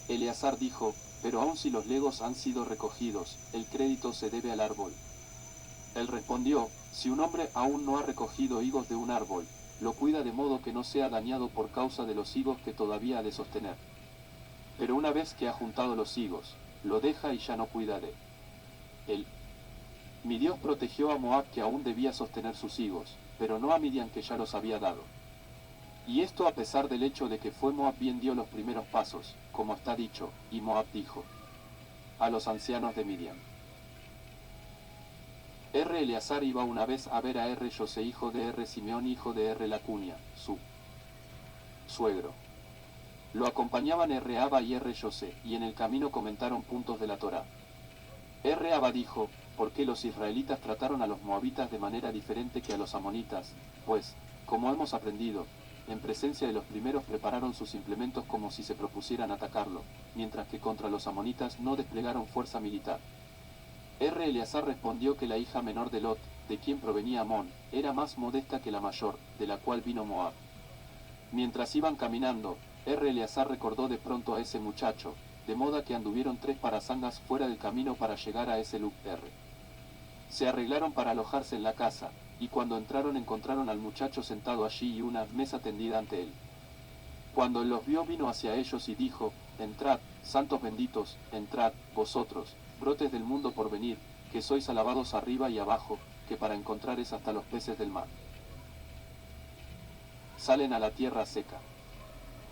A: Eleazar dijo, pero aun si los legos han sido recogidos, el crédito se debe al árbol. Él respondió, si un hombre aún no ha recogido higos de un árbol, lo cuida de modo que no sea dañado por causa de los higos que todavía ha de sostener. Pero una vez que ha juntado los higos, lo deja y ya no cuida de él. Mi Dios protegió a Moab que aún debía sostener sus higos, pero no a Midian que ya los había dado. Y esto a pesar del hecho de que fue Moab quien dio los primeros pasos, como está dicho, y Moab dijo a los ancianos de Midian. R. Eleazar iba una vez a ver a R. José hijo de R. Simeón hijo de R. Lacunia, su suegro. Lo acompañaban R. Abba y R. José, y en el camino comentaron puntos de la Torá. R. Abba dijo, ¿por qué los israelitas trataron a los moabitas de manera diferente que a los amonitas? Pues, como hemos aprendido, en presencia de los primeros prepararon sus implementos como si se propusieran atacarlo, mientras que contra los amonitas no desplegaron fuerza militar. R. Eleazar respondió que la hija menor de Lot, de quien provenía Amón, era más modesta que la mayor, de la cual vino Moab. Mientras iban caminando, R. Eleazar recordó de pronto a ese muchacho, de modo que anduvieron 3 parasangas fuera del camino para llegar a ese lugar. Se arreglaron para alojarse en la casa, y cuando entraron encontraron al muchacho sentado allí y una mesa tendida ante él. Cuando él los vio vino hacia ellos y dijo, entrad, santos benditos, entrad, vosotros, brotes del mundo por venir, que sois alabados arriba y abajo, que para encontrar es hasta los peces del mar. Salen a la tierra seca.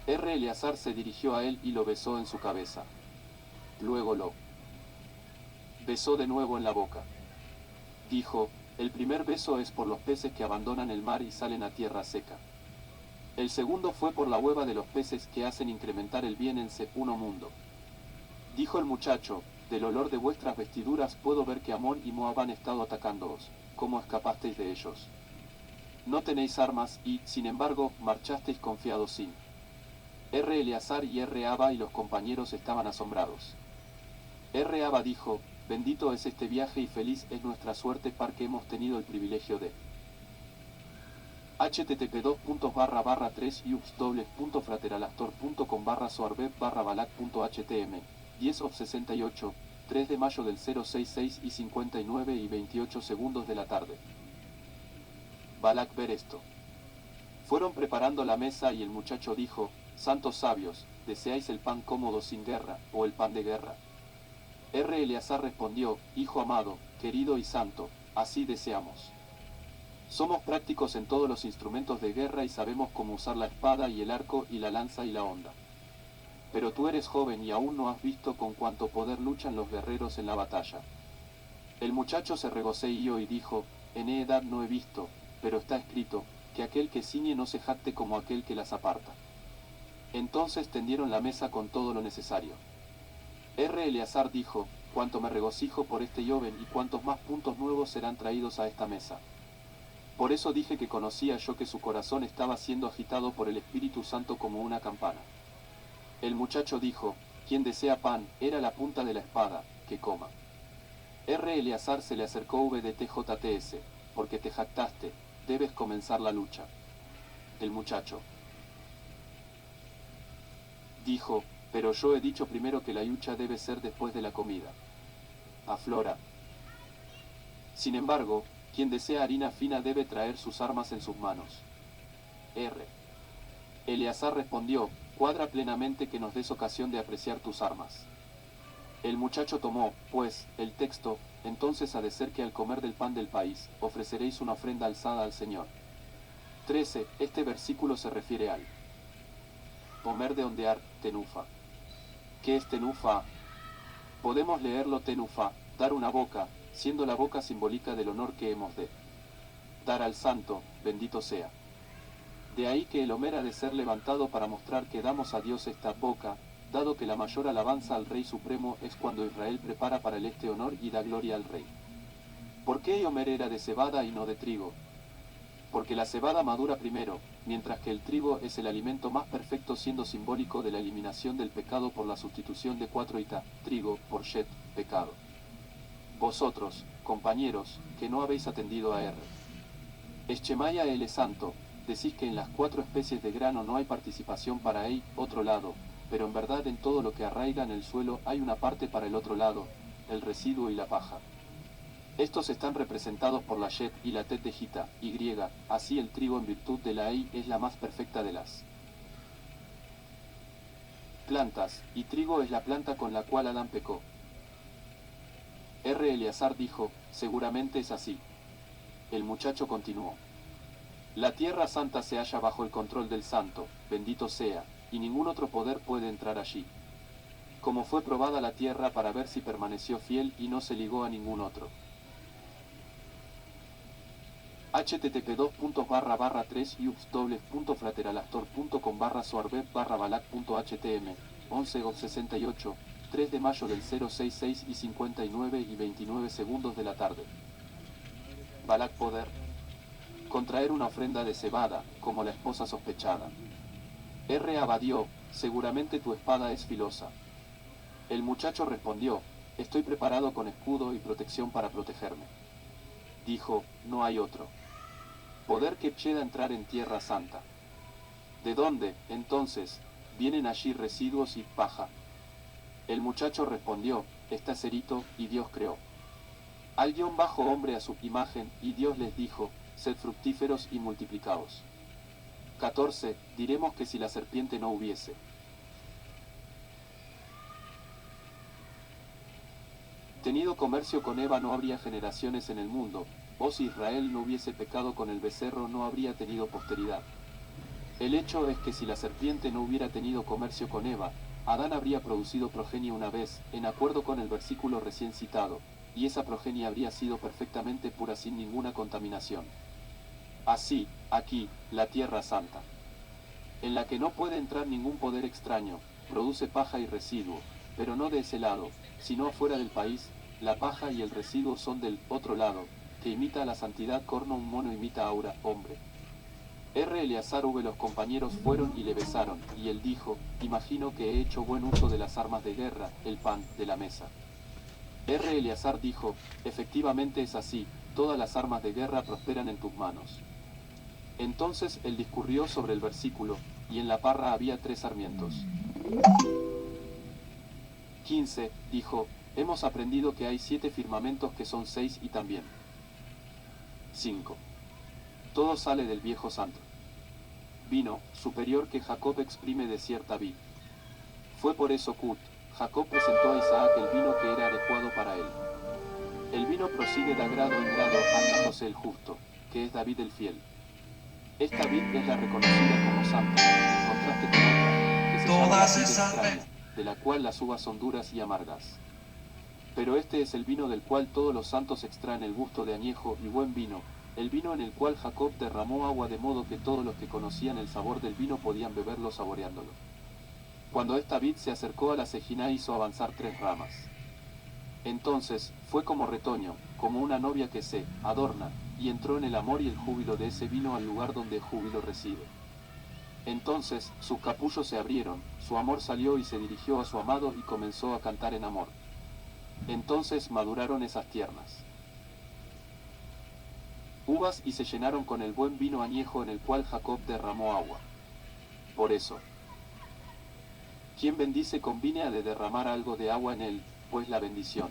A: R. Eleazar se dirigió a él y lo besó en su cabeza. Luego lo besó de nuevo en la boca. Dijo, el primer beso es por los peces que abandonan el mar y salen a tierra seca. El segundo fue por la hueva de los peces que hacen incrementar el bien en C1 mundo. Dijo el muchacho, del olor de vuestras vestiduras puedo ver que Amón y Moab han estado atacándoos, ¿cómo escapasteis de ellos? No tenéis armas y, sin embargo, marchasteis confiados sin. R. Eleazar y R. Abba y los compañeros estaban asombrados. R. Abba dijo, bendito es este viaje y feliz es nuestra suerte porque hemos tenido el privilegio de http://3ubs.frateralastor.com/soarbeb/balak.htm 10 of 68, 3 de mayo del 066 y 59 y 28 segundos de la tarde. Balak ver esto. Fueron preparando la mesa y el muchacho dijo, santos sabios, ¿deseáis el pan cómodo sin guerra, o el pan de guerra? R. Eleazar respondió, hijo amado, querido y santo, así deseamos. Somos prácticos en todos los instrumentos de guerra y sabemos cómo usar la espada y el arco y la lanza y la honda. Pero tú eres joven y aún no has visto con cuánto poder luchan los guerreros en la batalla. El muchacho se regocijó y dijo, en edad no he visto, pero está escrito, que aquel que ciñe no se jacte como aquel que las aparta. Entonces tendieron la mesa con todo lo necesario. R. Eleazar dijo, cuánto me regocijo por este joven y cuántos más puntos nuevos serán traídos a esta mesa. Por eso dije que conocía yo que su corazón estaba siendo agitado por el Espíritu Santo como una campana. El muchacho dijo, quien desea pan, era la punta de la espada, que coma. R. Eleazar se le acercó VDTJTS, porque te jactaste, debes comenzar la lucha. El muchacho dijo, pero yo he dicho primero que la lucha debe ser después de la comida. Aflora. Sin embargo, quien desea harina fina debe traer sus armas en sus manos. R. Eleazar respondió, cuadra plenamente que nos des ocasión de apreciar tus armas. El muchacho tomó, pues, el texto, entonces ha de ser que al comer del pan del país, ofreceréis una ofrenda alzada al Señor. 13. Este versículo se refiere al comer de ondear, tenufa. ¿Qué es tenufa? Podemos leerlo tenufa, dar una boca, siendo la boca simbólica del honor que hemos de dar al santo, bendito sea. De ahí que el Homer ha de ser levantado para mostrar que damos a Dios esta boca, dado que la mayor alabanza al Rey Supremo es cuando Israel prepara para él este honor y da gloria al Rey. ¿Por qué Homer era de cebada y no de trigo? Porque la cebada madura primero, mientras que el trigo es el alimento más perfecto siendo simbólico de la eliminación del pecado por la sustitución de 4 ita, trigo, por shet, pecado. Vosotros, compañeros, que no habéis atendido a R. Eschemaya el santo, decís que en las 4 especies de grano no hay participación para él, otro lado, pero en verdad en todo lo que arraiga en el suelo hay una parte para el otro lado, el residuo y la paja. Estos están representados por la yet y la tet de jita, y, así el trigo en virtud de la ei es la más perfecta de las plantas, y trigo es la planta con la cual Adán pecó. R. Eleazar dijo, seguramente es así. El muchacho continuó. La tierra santa se halla bajo el control del santo, bendito sea, y ningún otro poder puede entrar allí. Como fue probada la tierra para ver si permaneció fiel y no se ligó a ningún otro. http://3ubs.frateralactor.com/soarbet/balak.htm 11:68, 3 de mayo del 066 y 59 y 29 segundos de la tarde. Balak poder contraer una ofrenda de cebada, como la esposa sospechada. Abadió, seguramente tu espada es filosa. El muchacho respondió, estoy preparado con escudo y protección para protegerme. Dijo, no hay otro. Poder que pueda entrar en tierra santa. ¿De dónde, entonces, vienen allí residuos y paja? El muchacho respondió, está cerito, y Dios creó. Al _hombre a su imagen, y Dios les dijo, sed fructíferos y multiplicaos. 14. Diremos que si la serpiente no hubiese tenido comercio con Eva no habría generaciones en el mundo, o si Israel no hubiese pecado con el becerro no habría tenido posteridad. El hecho es que si la serpiente no hubiera tenido comercio con Eva, Adán habría producido progenie una vez, en acuerdo con el versículo recién citado, y esa progenie habría sido perfectamente pura sin ninguna contaminación. Así, aquí, la tierra santa, en la que no puede entrar ningún poder extraño, produce paja y residuo, pero no de ese lado, sino afuera del país, la paja y el residuo son del otro lado, que imita a la santidad corno un mono imita a Aura, hombre. Eleazar los compañeros fueron y le besaron, y él dijo, imagino que he hecho buen uso de las armas de guerra, el pan, de la mesa. Eleazar dijo, efectivamente es así, todas las armas de guerra prosperan en tus manos. Entonces él discurrió sobre el versículo, y en la parra había 3 sarmientos. 15, dijo, hemos aprendido que hay 7 firmamentos que son 6 y también 5. Todo sale del viejo santo. Vino, superior que Jacob exprime de cierta vid. Fue por eso Jacob presentó a Isaac el vino que era adecuado para él. El vino prosigue de grado en grado hasta José el justo, que es David el fiel. Esta vid es la reconocida como santa, en contraste con otra, que se llama la vid extraña, de la cual las uvas son duras y amargas. Pero este es el vino del cual todos los santos extraen el gusto de añejo y buen vino, el vino en el cual Jacob derramó agua de modo que todos los que conocían el sabor del vino podían beberlo saboreándolo. Cuando esta vid se acercó a la cejina hizo avanzar 3 ramas. Entonces, fue como retoño, como una novia que se adorna, y entró en el amor y el júbilo de ese vino al lugar donde el júbilo reside. Entonces, sus capullos se abrieron, su amor salió y se dirigió a su amado y comenzó a cantar en amor. Entonces maduraron esas tiernas uvas y se llenaron con el buen vino añejo en el cual Jacob derramó agua. Por eso, quien bendice conviene a de derramar algo de agua en él, pues la bendición,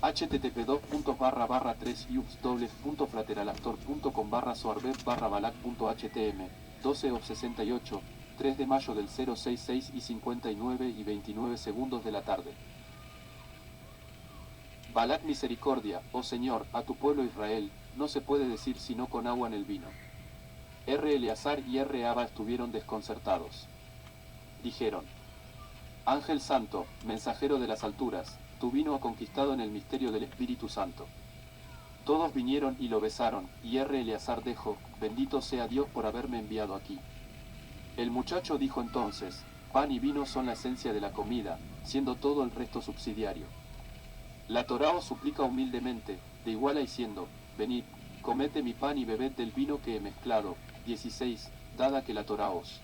A: http://3ubs.frateralactor.com/soarbet/balak.htm 12:68, 3 de mayo del 066 y 59 y 29 segundos de la tarde. Balak misericordia, oh Señor, a tu pueblo Israel, no se puede decir sino con agua en el vino. Eleazar y Aba estuvieron desconcertados. Dijeron, Ángel Santo, mensajero de las alturas, tu vino ha conquistado en el misterio del Espíritu Santo. Todos vinieron y lo besaron, y Eleazar dijo, bendito sea Dios por haberme enviado aquí. El muchacho dijo entonces, pan y vino son la esencia de la comida, siendo todo el resto subsidiario. La Torá os suplica humildemente, de igual a diciendo, venid, comed de mi pan y bebed del vino que he mezclado. 16, dada que la Torá os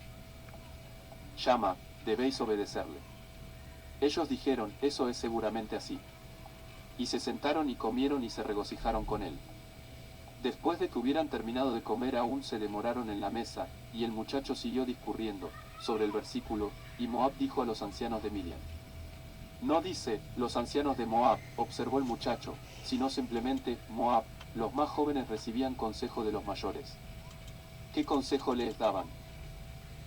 A: llama, debéis obedecerle. Ellos dijeron, eso es seguramente así. Y se sentaron y comieron y se regocijaron con él. Después de que hubieran terminado de comer aún se demoraron en la mesa, y el muchacho siguió discurriendo, sobre el versículo, y Moab dijo a los ancianos de Midian. No dice, los ancianos de Moab, observó el muchacho, sino simplemente, Moab, los más jóvenes recibían consejo de los mayores. ¿Qué consejo les daban?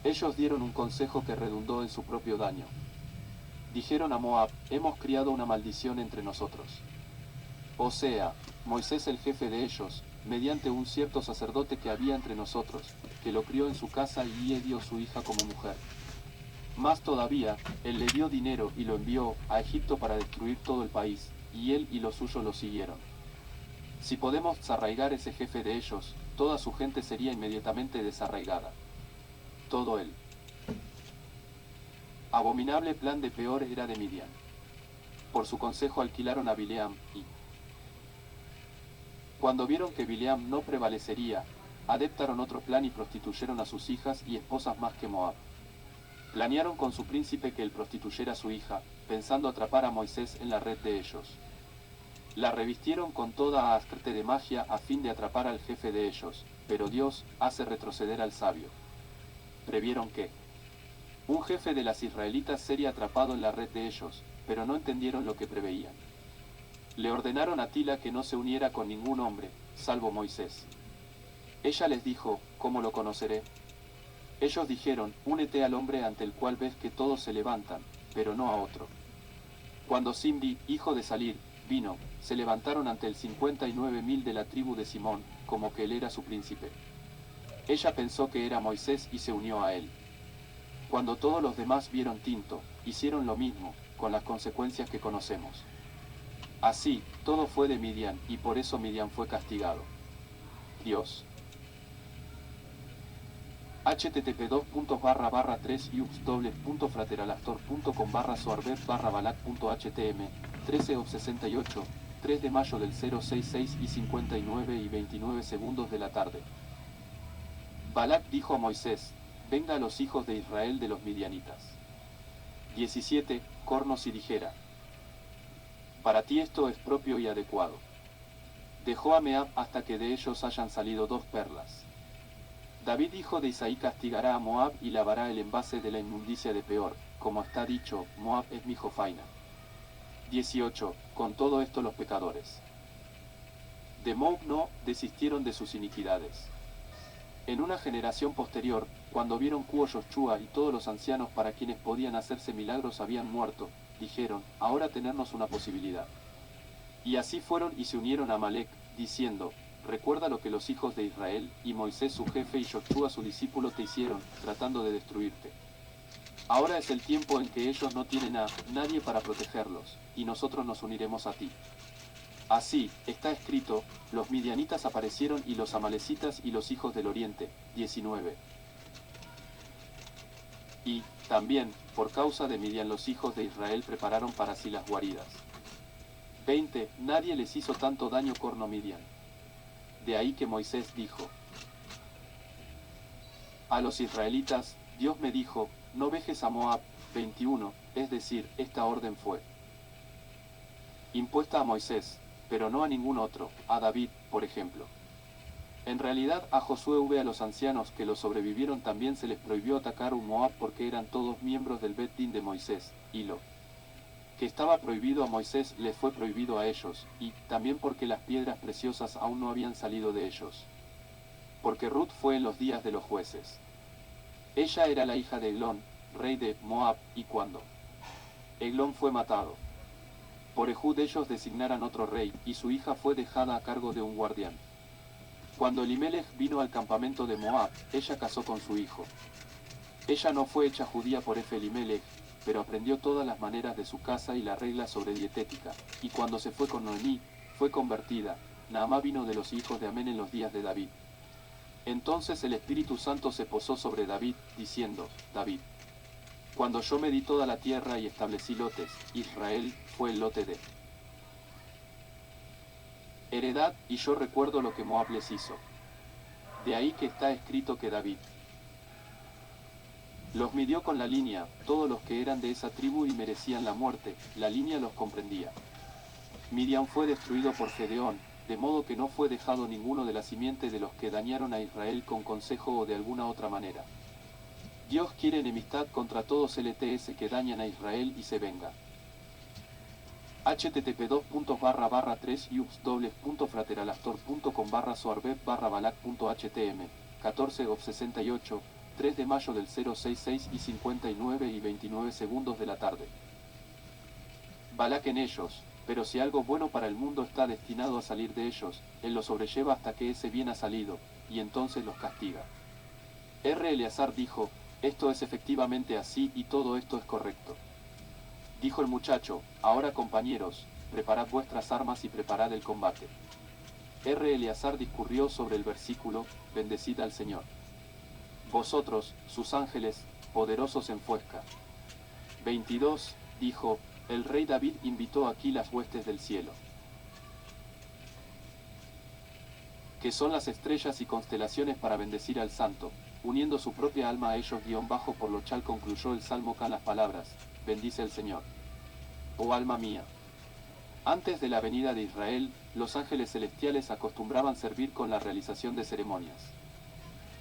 A: Ellos dieron un consejo que redundó en su propio daño. Dijeron a Moab, hemos criado una maldición entre nosotros. O sea, Moisés el jefe de ellos, mediante un cierto sacerdote que había entre nosotros, que lo crió en su casa y le dio su hija como mujer. Más todavía, él le dio dinero y lo envió a Egipto para destruir todo el país, y él y los suyos lo siguieron. Si podemos desarraigar ese jefe de ellos, toda su gente sería inmediatamente desarraigada. Todo el abominable plan de Peor era de Midian. Por su consejo alquilaron a Bileam, y cuando vieron que Bileam no prevalecería, adoptaron otro plan y prostituyeron a sus hijas y esposas más que Moab. Planearon con su príncipe que él prostituyera a su hija, pensando atrapar a Moisés en la red de ellos. La revistieron con toda arte de magia a fin de atrapar al jefe de ellos, pero Dios hace retroceder al sabio. Previeron que un jefe de las israelitas sería atrapado en la red de ellos, pero no entendieron lo que preveían. Le ordenaron a Tila que no se uniera con ningún hombre, salvo Moisés. Ella les dijo, ¿cómo lo conoceré? Ellos dijeron, únete al hombre ante el cual ves que todos se levantan, pero no a otro. Cuando Simri, hijo de Salir, vino, se levantaron ante el 59.000 de la tribu de Simón, como que él era su príncipe. Ella pensó que era Moisés y se unió a él. Cuando todos los demás vieron tinto, hicieron lo mismo, con las consecuencias que conocemos. Así, todo fue de Midian, y por eso Midian fue castigado. Dios. http://3ubs.frateralastor.com/soarbet/balak.htm 13:68, 3 de mayo del 066 y 59 y 29 segundos de la tarde. Balak dijo a Moisés, venga a los hijos de Israel de los midianitas. 17, cornos y dijera. Para ti esto es propio y adecuado. Dejó a Meab hasta que de ellos hayan salido 2 perlas. David hijo de Isaí castigará a Moab y lavará el envase de la inmundicia de Peor, como está dicho, Moab es mi jofaina. 18, con todo esto los pecadores de Moab no desistieron de sus iniquidades. En una generación posterior, cuando vieron que Yoshua y todos los ancianos para quienes podían hacerse milagros habían muerto, dijeron, ahora tenernos una posibilidad. Y así fueron y se unieron a Amalek, diciendo, recuerda lo que los hijos de Israel, y Moisés su jefe y Yoshua su discípulo te hicieron, tratando de destruirte. Ahora es el tiempo en que ellos no tienen a nadie para protegerlos, y nosotros nos uniremos a ti. Así, está escrito, los midianitas aparecieron y los amalecitas y los hijos del oriente, 19. Y, también, por causa de Midian los hijos de Israel prepararon para sí las guaridas. 20, nadie les hizo tanto daño corno Midian. De ahí que Moisés dijo a los israelitas, Dios me dijo, no vejes a Moab, 21, es decir, esta orden fue impuesta a Moisés, pero no a ningún otro, a David, por ejemplo. En realidad a Josué a los ancianos que lo sobrevivieron también se les prohibió atacar a Moab porque eran todos miembros del Bet Din de Moisés, y lo que estaba prohibido a Moisés les fue prohibido a ellos, y también porque las piedras preciosas aún no habían salido de ellos. Porque Ruth fue en los días de los jueces. Ella era la hija de Eglón, rey de Moab, y cuando Eglón fue matado, por Ehud ellos designaran otro rey, y su hija fue dejada a cargo de un guardián. Cuando Elimelech vino al campamento de Moab, ella casó con su hijo. Ella no fue hecha judía por Elimelech, pero aprendió todas las maneras de su casa y la regla sobre dietética, y cuando se fue con Noemí, fue convertida. Naamá vino de los hijos de Amén en los días de David. Entonces el Espíritu Santo se posó sobre David, diciendo, David, cuando yo medí toda la tierra y establecí lotes, Israel fue el lote de heredad, y yo recuerdo lo que Moab les hizo. De ahí que está escrito que David los midió con la línea, todos los que eran de esa tribu y merecían la muerte, la línea los comprendía. Midian fue destruido por Gedeón, de modo que no fue dejado ninguno de la simiente de los que dañaron a Israel con consejo o de alguna otra manera. Dios quiere enemistad contra todos LTS que dañan a Israel y se venga. http://3ubs.frateralastor.com/soarbet/balak.htm 14:68, 3 de mayo del 066 y 59 y 29 segundos de la tarde. Balak en ellos, pero si algo bueno para el mundo está destinado a salir de ellos, él lo sobrelleva hasta que ese bien ha salido, y entonces los castiga. Eleazar dijo, esto es efectivamente así y todo esto es correcto. Dijo el muchacho, ahora compañeros, preparad vuestras armas y preparad el combate. Eleazar discurrió sobre el versículo, bendecid al Señor. Vosotros, sus ángeles, poderosos en Fuesca. 22, dijo, el rey David invitó aquí las huestes del cielo, que son las estrellas y constelaciones para bendecir al santo, uniendo su propia alma a ellos. Por lo cual concluyó el salmo con las palabras, bendice al Señor. Oh alma mía. Antes de la venida de Israel, los ángeles celestiales acostumbraban servir con la realización de ceremonias.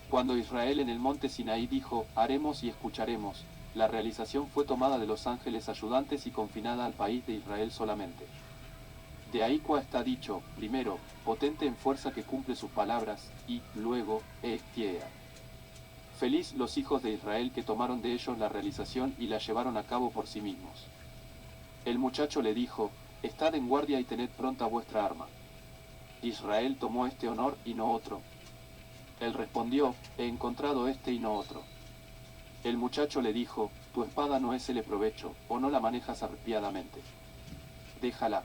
A: Cuando Israel en el monte Sinaí dijo, haremos y escucharemos, la realización fue tomada de los ángeles ayudantes y confinada al país de Israel solamente. De ahí está dicho, primero, potente en fuerza que cumple sus palabras, y, luego, tiea. Feliz los hijos de Israel que tomaron de ellos la realización y la llevaron a cabo por sí mismos. El muchacho le dijo, estad en guardia y tened pronta vuestra arma. Israel tomó este honor y no otro. Él respondió, he encontrado este y no otro. El muchacho le dijo, tu espada no es el provecho, o no la manejas apropiadamente. Déjala.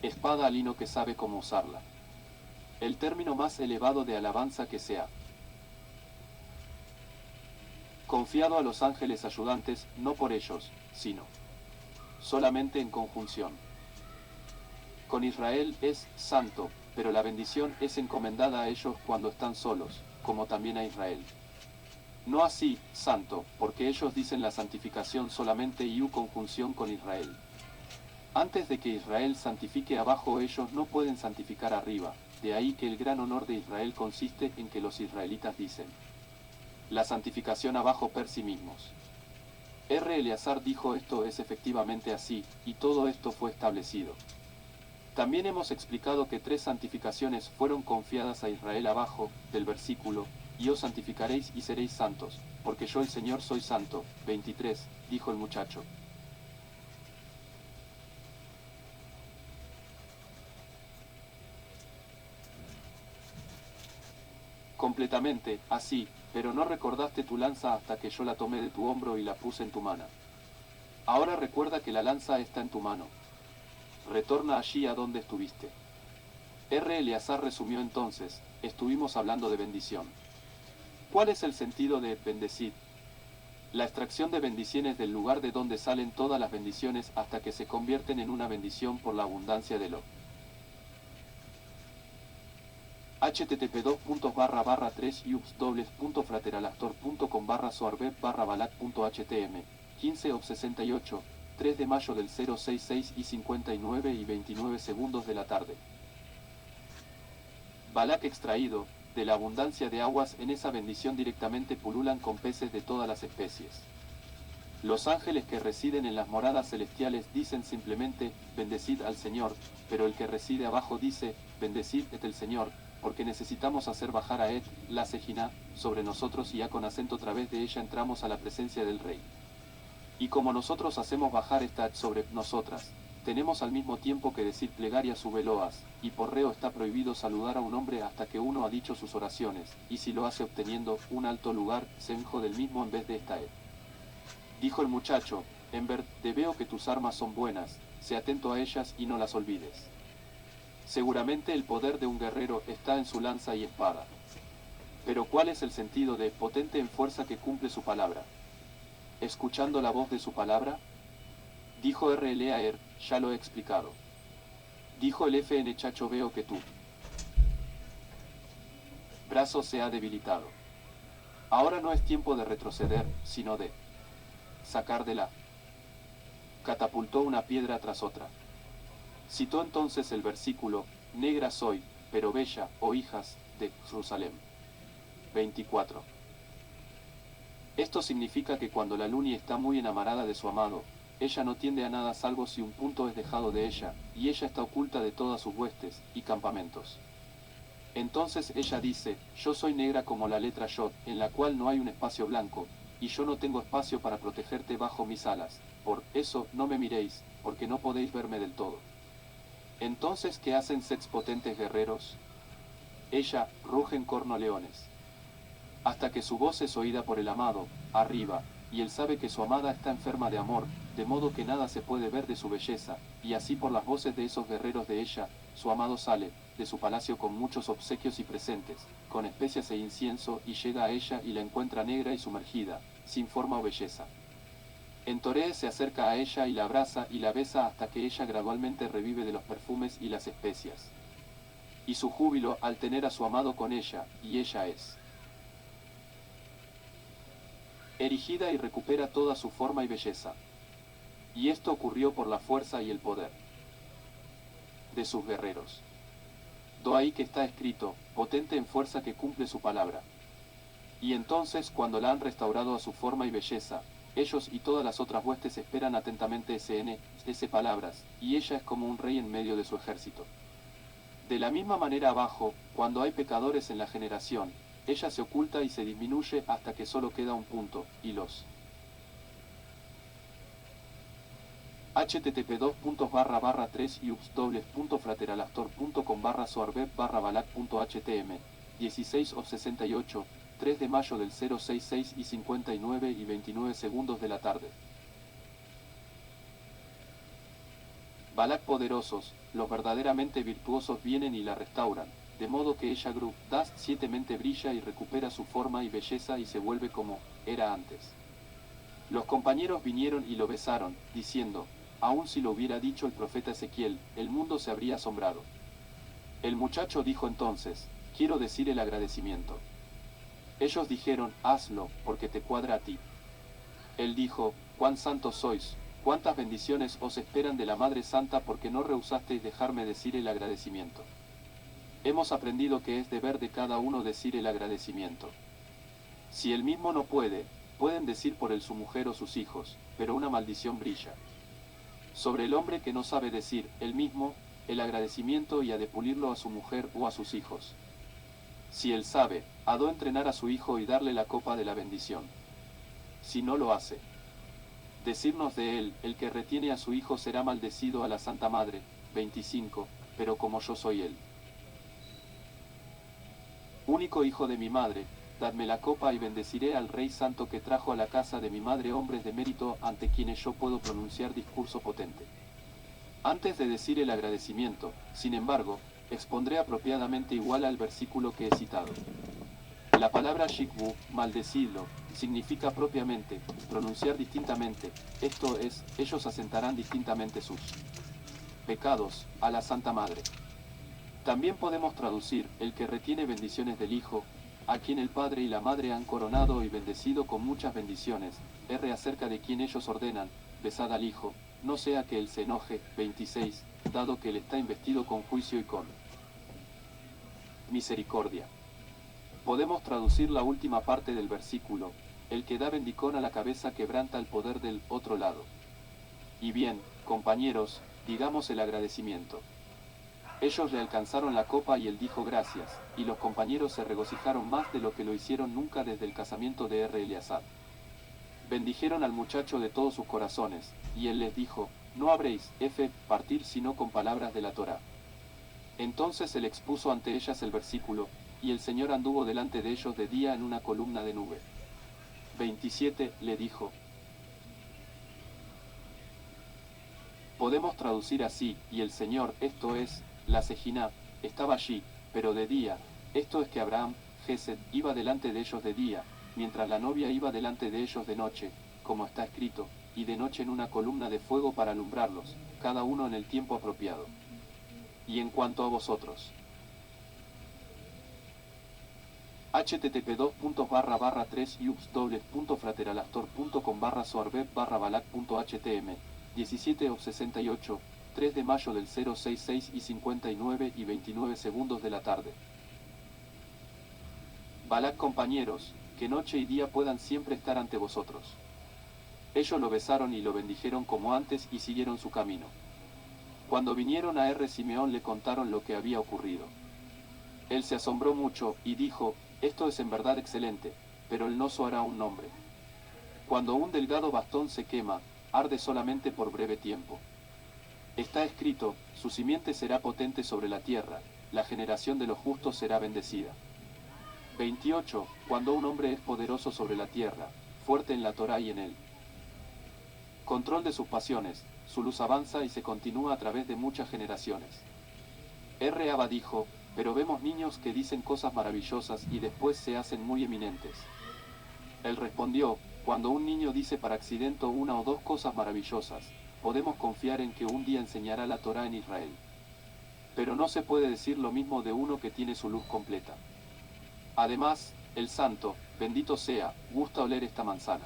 A: Espada al lino que sabe cómo usarla. El término más elevado de alabanza que sea. Confiado a los ángeles ayudantes, no por ellos, sino solamente en conjunción. Con Israel es santo, pero la bendición es encomendada a ellos cuando están solos, como también a Israel. No así, santo, porque ellos dicen la santificación solamente y conjunción con Israel. Antes de que Israel santifique abajo, ellos no pueden santificar arriba, de ahí que el gran honor de Israel consiste en que los israelitas dicen la santificación abajo per sí mismos. Eleazar dijo esto es efectivamente así, y todo esto fue establecido. También hemos explicado que 3 santificaciones fueron confiadas a Israel abajo, del versículo, y os santificaréis y seréis santos, porque yo el Señor soy santo. 23, dijo el muchacho. Completamente, así, pero no recordaste tu lanza hasta que yo la tomé de tu hombro y la puse en tu mano. Ahora recuerda que la lanza está en tu mano. Retorna allí a donde estuviste. Eleazar resumió entonces, estuvimos hablando de bendición. ¿Cuál es el sentido de bendecir? La extracción de bendiciones del lugar de donde salen todas las bendiciones hasta que se convierten en una bendición por la abundancia de lo. http://3ubs.frateralactor.com/soarbet/balak.htm 15 ob 68, 3 de mayo del 066 y 59 y 29 segundos de la tarde. Balak extraído, de la abundancia de aguas en esa bendición directamente pululan con peces de todas las especies. Los ángeles que residen en las moradas celestiales dicen simplemente, bendecid al Señor, pero el que reside abajo dice, bendecid el Señor, porque necesitamos hacer bajar a la Sejina, sobre nosotros y con acento a través de ella entramos a la presencia del Rey. Y como nosotros hacemos bajar esta sobre nosotras, tenemos al mismo tiempo que decir plegarias u veloas, y por reo está prohibido saludar a un hombre hasta que uno ha dicho sus oraciones, y si lo hace obteniendo un alto lugar, senjo del mismo en vez de esta Dijo el muchacho, en verdad veo que tus armas son buenas, sé atento a ellas y no las olvides. Seguramente el poder de un guerrero está en su lanza y espada. Pero ¿cuál es el sentido de potente en fuerza que cumple su palabra? ¿Escuchando la voz de su palabra? Dijo Eleazar, ya lo he explicado. Dijo el FN Chacho, veo que tu brazo se ha debilitado. Ahora no es tiempo de retroceder, sino de sacar de la. Catapultó una piedra tras otra. Citó entonces el versículo, negra soy, pero bella, oh hijas, de Jerusalén. 24. Esto significa que cuando la Luni está muy enamorada de su amado, ella no tiende a nada salvo si un punto es dejado de ella, y ella está oculta de todas sus huestes y campamentos. Entonces ella dice, yo soy negra como la letra Yod, en la cual no hay un espacio blanco, y yo no tengo espacio para protegerte bajo mis alas, por eso no me miréis, porque no podéis verme del todo. Entonces, ¿qué hacen sex potentes guerreros? Ella rugen corno leones. Hasta que su voz es oída por el amado, arriba, y él sabe que su amada está enferma de amor, de modo que nada se puede ver de su belleza, y así por las voces de esos guerreros de ella, su amado sale de su palacio con muchos obsequios y presentes, con especias e incienso, y llega a ella y la encuentra negra y sumergida, sin forma o belleza. Entoree se acerca a ella y la abraza y la besa hasta que ella gradualmente revive de los perfumes y las especias. Y su júbilo al tener a su amado con ella, y ella es erigida y recupera toda su forma y belleza. Y esto ocurrió por la fuerza y el poder de sus guerreros. Do ahí que está escrito, potente en fuerza que cumple su palabra. Y entonces cuando la han restaurado a su forma y belleza, ellos y todas las otras huestes esperan atentamente ese palabras, y ella es como un rey en medio de su ejército. De la misma manera abajo, cuando hay pecadores en la generación, ella se oculta y se disminuye hasta que solo queda un punto, y los http://3iups.frateralastor.com/soarbeb/balak.htm 16 of 68, 3 de mayo del 066 y 59 y 29 segundos de la tarde. Balak poderosos, los verdaderamente virtuosos vienen y la restauran, de modo que ella das 7 mente brilla y recupera su forma y belleza y se vuelve como era antes. Los compañeros vinieron y lo besaron, diciendo, aun si lo hubiera dicho el profeta Ezequiel, el mundo se habría asombrado. El muchacho dijo entonces, quiero decir el agradecimiento. Ellos dijeron, hazlo, porque te cuadra a ti. Él dijo, cuán santos sois, cuántas bendiciones os esperan de la Madre Santa porque no rehusasteis dejarme decir el agradecimiento. Hemos aprendido que es deber de cada uno decir el agradecimiento. Si él mismo no puede, pueden decir por él su mujer o sus hijos, pero una maldición brilla sobre el hombre que no sabe decir, él mismo, el agradecimiento y ha de pulirlo a su mujer o a sus hijos. Si él sabe, ha de entrenar a su hijo y darle la copa de la bendición. Si no lo hace, decirnos de él, el que retiene a su hijo será maldecido a la Santa Madre, 25, pero como yo soy él. Único hijo de mi madre, dadme la copa y bendeciré al Rey Santo que trajo a la casa de mi madre hombres de mérito ante quienes yo puedo pronunciar discurso potente. Antes de decir el agradecimiento, sin embargo, expondré apropiadamente igual al versículo que he citado. La palabra shikbu, maldecirlo, significa propiamente, pronunciar distintamente, esto es, ellos asentarán distintamente sus pecados, a la Santa Madre. También podemos traducir, el que retiene bendiciones del Hijo, a quien el Padre y la Madre han coronado y bendecido con muchas bendiciones, acerca de quien ellos ordenan, besad al Hijo, no sea que él se enoje, 26, dado que él está investido con juicio y con misericordia. Podemos traducir la última parte del versículo, el que da bendicón a la cabeza quebranta el poder del otro lado. Y bien, compañeros, digamos el agradecimiento. Ellos le alcanzaron la copa y él dijo gracias, y los compañeros se regocijaron más de lo que lo hicieron nunca desde el casamiento de Eleazar. Bendijeron al muchacho de todos sus corazones, y él les dijo, no habréis, partir sino con palabras de la Torá. Entonces él expuso ante ellas el versículo, y el Señor anduvo delante de ellos de día en una columna de nube. 27, le dijo. Podemos traducir así, y el Señor, esto es, la Sejiná, estaba allí, pero de día, esto es que Abraham, Gesed, iba delante de ellos de día, mientras la novia iba delante de ellos de noche, como está escrito, y de noche en una columna de fuego para alumbrarlos, cada uno en el tiempo apropiado. Y en cuanto a vosotros, http://3iups.frateralastor.com/soarbeb/balak.htm 17 of 68, 3 de mayo del 066 y 59 y 29 segundos de la tarde. Balak compañeros, que noche y día puedan siempre estar ante vosotros. Ellos lo besaron y lo bendijeron como antes y siguieron su camino. Cuando vinieron a Simeón le contaron lo que había ocurrido. Él se asombró mucho y dijo, esto es en verdad excelente, pero el noso hará un nombre. Cuando un delgado bastón se quema, arde solamente por breve tiempo. Está escrito, su simiente será potente sobre la tierra, la generación de los justos será bendecida. 28. Cuando un hombre es poderoso sobre la tierra, fuerte en la Torá y en él. Control de sus pasiones, su luz avanza y se continúa a través de muchas generaciones. R. Abba dijo, pero vemos niños que dicen cosas maravillosas y después se hacen muy eminentes. Él respondió, cuando un niño dice para accidente una o dos cosas maravillosas, podemos confiar en que un día enseñará la Torá en Israel. Pero no se puede decir lo mismo de uno que tiene su luz completa. Además, el santo, bendito sea, gusta oler esta manzana.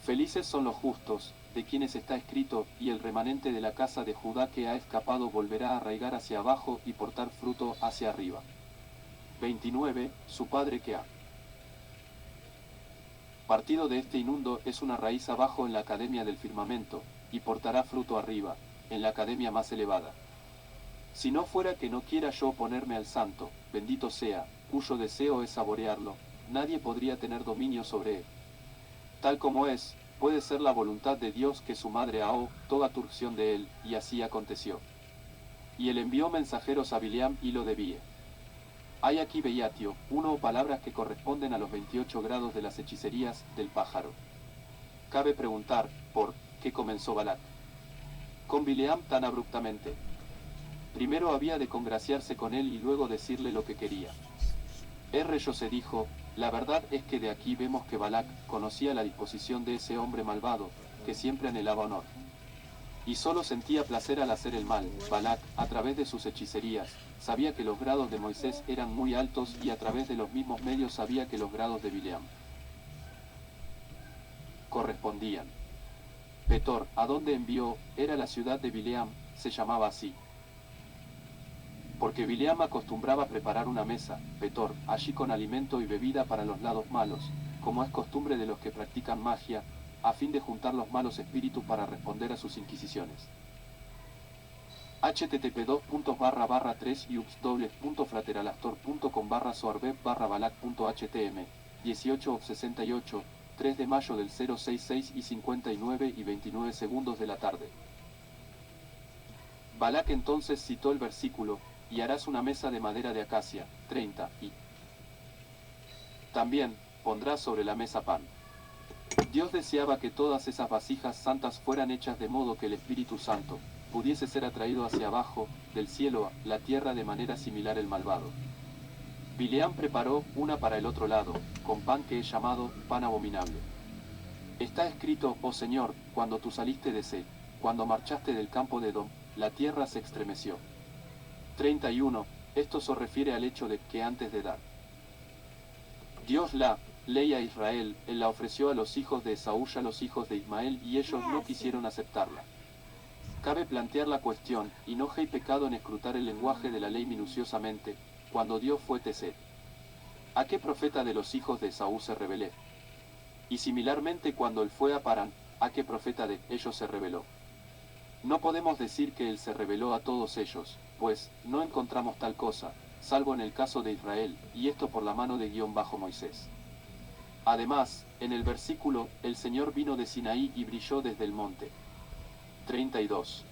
A: Felices son los justos, de quienes está escrito, y el remanente de la casa de Judá que ha escapado volverá a arraigar hacia abajo y portar fruto hacia arriba. 29. Su padre que ha partido de este inundo es una raíz abajo en la academia del firmamento, y portará fruto arriba, en la academia más elevada. Si no fuera que no quiera yo oponerme al santo, bendito sea, cuyo deseo es saborearlo, nadie podría tener dominio sobre él. Tal como es, puede ser la voluntad de Dios que su madre ahogó toda turción de él, y así aconteció. Y él envió mensajeros a Bileam y lo debía. Hay aquí Beyatio, uno o palabras que corresponden a los 28 grados de las hechicerías del pájaro. Cabe preguntar, ¿por qué comenzó Balac con Bileam tan abruptamente? Primero había de congraciarse con él y luego decirle lo que quería. Se dijo, la verdad es que de aquí vemos que Balac conocía la disposición de ese hombre malvado, que siempre anhelaba honor. Y solo sentía placer al hacer el mal. Balac, a través de sus hechicerías, sabía que los grados de Moisés eran muy altos y a través de los mismos medios sabía que los grados de Bileam correspondían. Petor, a donde envió, era la ciudad de Bileam, se llamaba así. Porque Bileam acostumbraba preparar una mesa, Petor, allí con alimento y bebida para los lados malos, como es costumbre de los que practican magia, a fin de juntar los malos espíritus para responder a sus inquisiciones. http://3/frateralator.com/soarbeb/balac.htm 18:68, 3 de mayo del 066 y 59 y 29 segundos de la tarde. Balac entonces citó el versículo, y harás una mesa de madera de acacia, 30, y también pondrás sobre la mesa pan. Dios deseaba que todas esas vasijas santas fueran hechas de modo que el Espíritu Santo pudiese ser atraído hacia abajo, del cielo a la tierra de manera similar el malvado. Bileam preparó una para el otro lado, con pan que es llamado pan abominable. Está escrito, oh Señor, cuando tú saliste de Sed, cuando marchaste del campo de Edom, la tierra se estremeció. 31. Esto se refiere al hecho de que antes de dar Dios la ley a Israel, él la ofreció a los hijos de Esaú y a los hijos de Ismael y ellos no quisieron aceptarla. Cabe plantear la cuestión, y no hay pecado en escrutar el lenguaje de la ley minuciosamente, cuando Dios fue Tesed. ¿A qué profeta de los hijos de Esaú se rebeló? Y similarmente cuando él fue a Parán, ¿a qué profeta de ellos se rebeló? No podemos decir que él se rebeló a todos ellos, pues, no encontramos tal cosa, salvo en el caso de Israel, y esto por la mano de Moisés. Además, en el versículo, el Señor vino de Sinaí y brilló desde el monte. 32.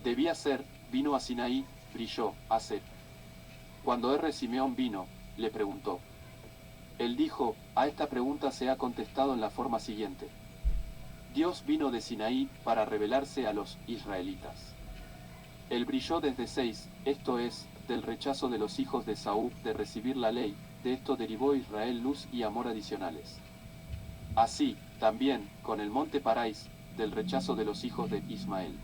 A: Debía ser, vino a Sinaí, brilló, a Sed. Cuando Simeón vino, le preguntó. Él dijo, a esta pregunta se ha contestado en la forma siguiente. Dios vino de Sinaí para revelarse a los israelitas. Él brilló desde 6, esto es, del rechazo de los hijos de Saúl de recibir la ley, de esto derivó Israel luz y amor adicionales. Así, también, con el monte Parais, del rechazo de los hijos de Ismael.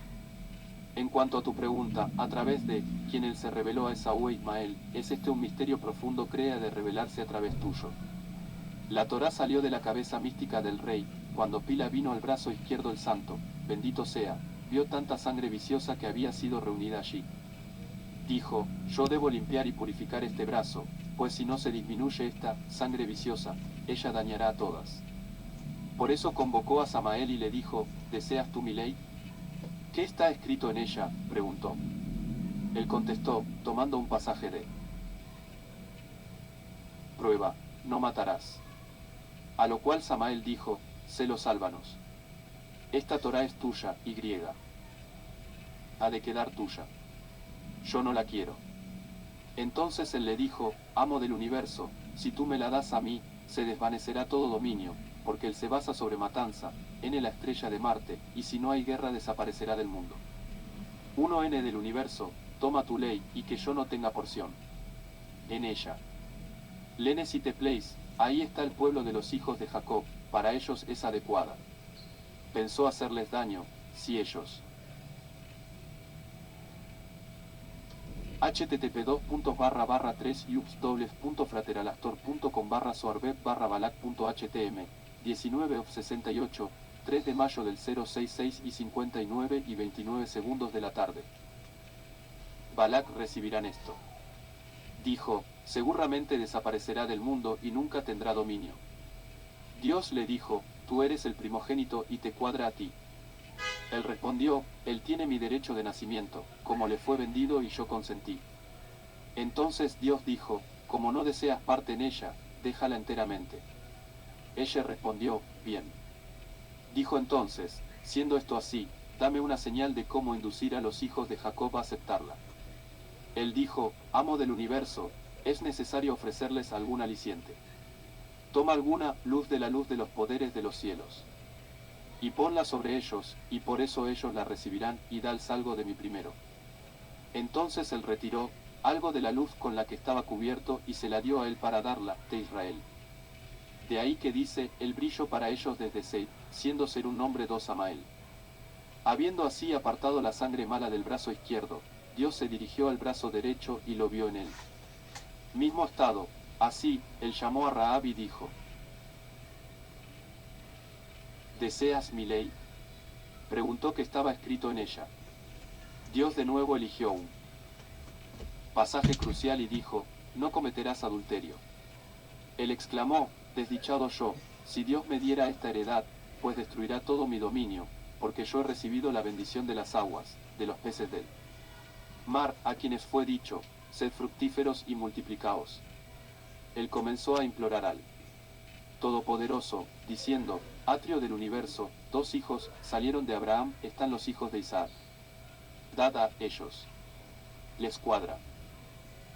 A: En cuanto a tu pregunta, a través de quien él se reveló a Esaú e Ismael, es este un misterio profundo crea de revelarse a través tuyo. La Torá salió de la cabeza mística del rey, cuando Pila vino al brazo izquierdo el santo, bendito sea, vio tanta sangre viciosa que había sido reunida allí. Dijo, yo debo limpiar y purificar este brazo, pues si no se disminuye esta sangre viciosa, ella dañará a todas. Por eso convocó a Samael y le dijo, ¿deseas tú mi ley? ¿Qué está escrito en ella?, preguntó. Él contestó, tomando un pasaje de prueba, no matarás. A lo cual Samael dijo, celos sálvanos. Esta Torá es tuya, y griega. Ha de quedar tuya. Yo no la quiero. Entonces él le dijo, amo del universo, si tú me la das a mí, se desvanecerá todo dominio, porque él se basa sobre matanza, N la estrella de Marte, y si no hay guerra desaparecerá del mundo. 1N del universo, toma tu ley, y que yo no tenga porción en ella. Lenecite Place, ahí está el pueblo de los hijos de Jacob, para ellos es adecuada. Pensó hacerles daño, si ellos. http://3ubs.frateralastor.com/soarbet/balak.htm 19 of 68, 3 de mayo del 066 y 59 y 29 segundos de la tarde. Balak recibirán esto. Dijo, seguramente desaparecerá del mundo y nunca tendrá dominio. Dios le dijo, tú eres el primogénito y te cuadra a ti. Él respondió, él tiene mi derecho de nacimiento, como le fue vendido y yo consentí. Entonces Dios dijo, como no deseas parte en ella, déjala enteramente. Ella respondió, bien. Dijo entonces, siendo esto así, dame una señal de cómo inducir a los hijos de Jacob a aceptarla. Él dijo, amo del universo, es necesario ofrecerles algún aliciente. Toma alguna luz de la luz de los poderes de los cielos. Y ponla sobre ellos, y por eso ellos la recibirán, y dales algo de mi primero. Entonces él retiró algo de la luz con la que estaba cubierto y se la dio a él para darla, de Israel. De ahí que dice, el brillo para ellos desde Seir, siendo ser un nombre 2 Samael. Habiendo así apartado la sangre mala del brazo izquierdo, Dios se dirigió al brazo derecho y lo vio en él. Mismo estado, así, él llamó a Rahab y dijo, ¿deseas mi ley? Preguntó qué estaba escrito en ella. Dios de nuevo eligió un pasaje crucial y dijo, no cometerás adulterio. Él exclamó, desdichado yo, si Dios me diera esta heredad, pues destruirá todo mi dominio, porque yo he recibido la bendición de las aguas, de los peces del mar, a quienes fue dicho, sed fructíferos y multiplicaos. Él comenzó a implorar al Todopoderoso, diciendo, atrio del universo, 2 hijos salieron de Abraham, están los hijos de Isaac. Dad a ellos la escuadra.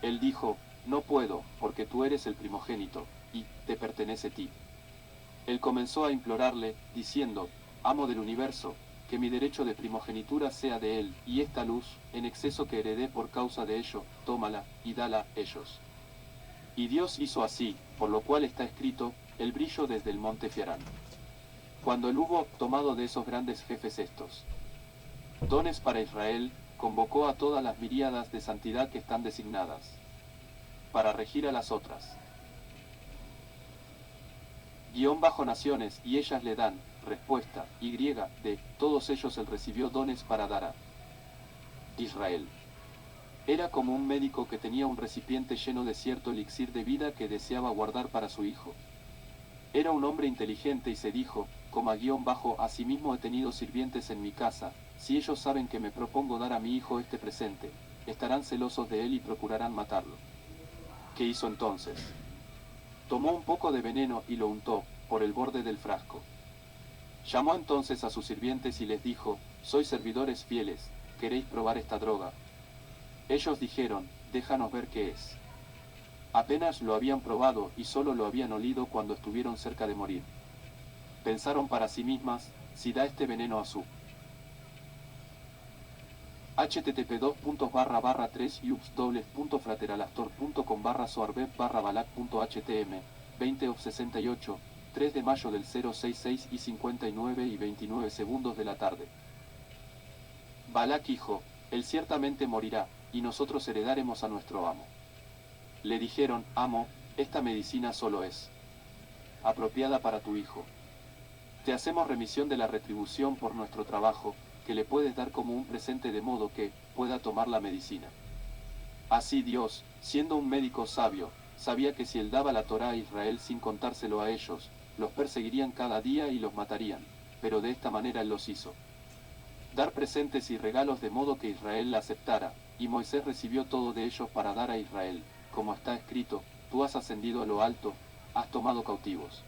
A: Él dijo, no puedo, porque tú eres el primogénito, y te pertenece a ti. Él comenzó a implorarle, diciendo, amo del universo, que mi derecho de primogenitura sea de él, y esta luz, en exceso que heredé por causa de ello, tómala, y dala ellos. Y Dios hizo así, por lo cual está escrito, el brillo desde el monte Fiarán. Cuando él hubo tomado de esos grandes jefes estos dones para Israel, convocó a todas las miríadas de santidad que están designadas para regir a las otras. Naciones, y ellas le dan, respuesta, y de todos ellos él recibió dones para dar a Israel. Era como un médico que tenía un recipiente lleno de cierto elixir de vida que deseaba guardar para su hijo. Era un hombre inteligente y se dijo, asimismo he tenido sirvientes en mi casa, si ellos saben que me propongo dar a mi hijo este presente, estarán celosos de él y procurarán matarlo. ¿Qué hizo entonces? Tomó un poco de veneno y lo untó, por el borde del frasco. Llamó entonces a sus sirvientes y les dijo, sois servidores fieles, ¿queréis probar esta droga? Ellos dijeron, déjanos ver qué es. Apenas lo habían probado y solo lo habían olido cuando estuvieron cerca de morir. Pensaron para sí mismas, si da este veneno a su http://3ubs.frateralastor.com/soarbet/balak.htm 20 of 68, 3 de mayo del 066 y 59 y 29 segundos de la tarde. Balak dijo, él ciertamente morirá, y nosotros heredaremos a nuestro amo. Le dijeron, amo, esta medicina solo es apropiada para tu hijo. Te hacemos remisión de la retribución por nuestro trabajo, que le puedes dar como un presente de modo que pueda tomar la medicina. Así Dios, siendo un médico sabio, sabía que si él daba la Torá a Israel sin contárselo a ellos, los perseguirían cada día y los matarían, pero de esta manera él los hizo dar presentes y regalos de modo que Israel la aceptara, y Moisés recibió todo de ellos para dar a Israel, como está escrito, tú has ascendido a lo alto, has tomado cautivos.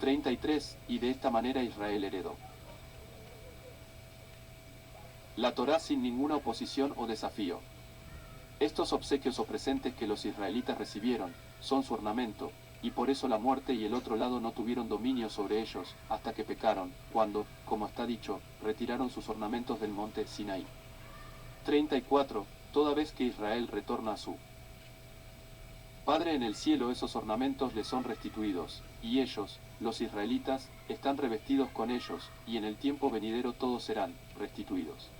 A: 33, y de esta manera Israel heredó la Torá sin ninguna oposición o desafío. Estos obsequios o presentes que los israelitas recibieron, son su ornamento, y por eso la muerte y el otro lado no tuvieron dominio sobre ellos, hasta que pecaron, cuando, como está dicho, retiraron sus ornamentos del monte Sinaí. 34. Toda vez que Israel retorna a su Padre en el cielo, esos ornamentos les son restituidos, y ellos, los israelitas, están revestidos con ellos, y en el tiempo venidero todos serán restituidos.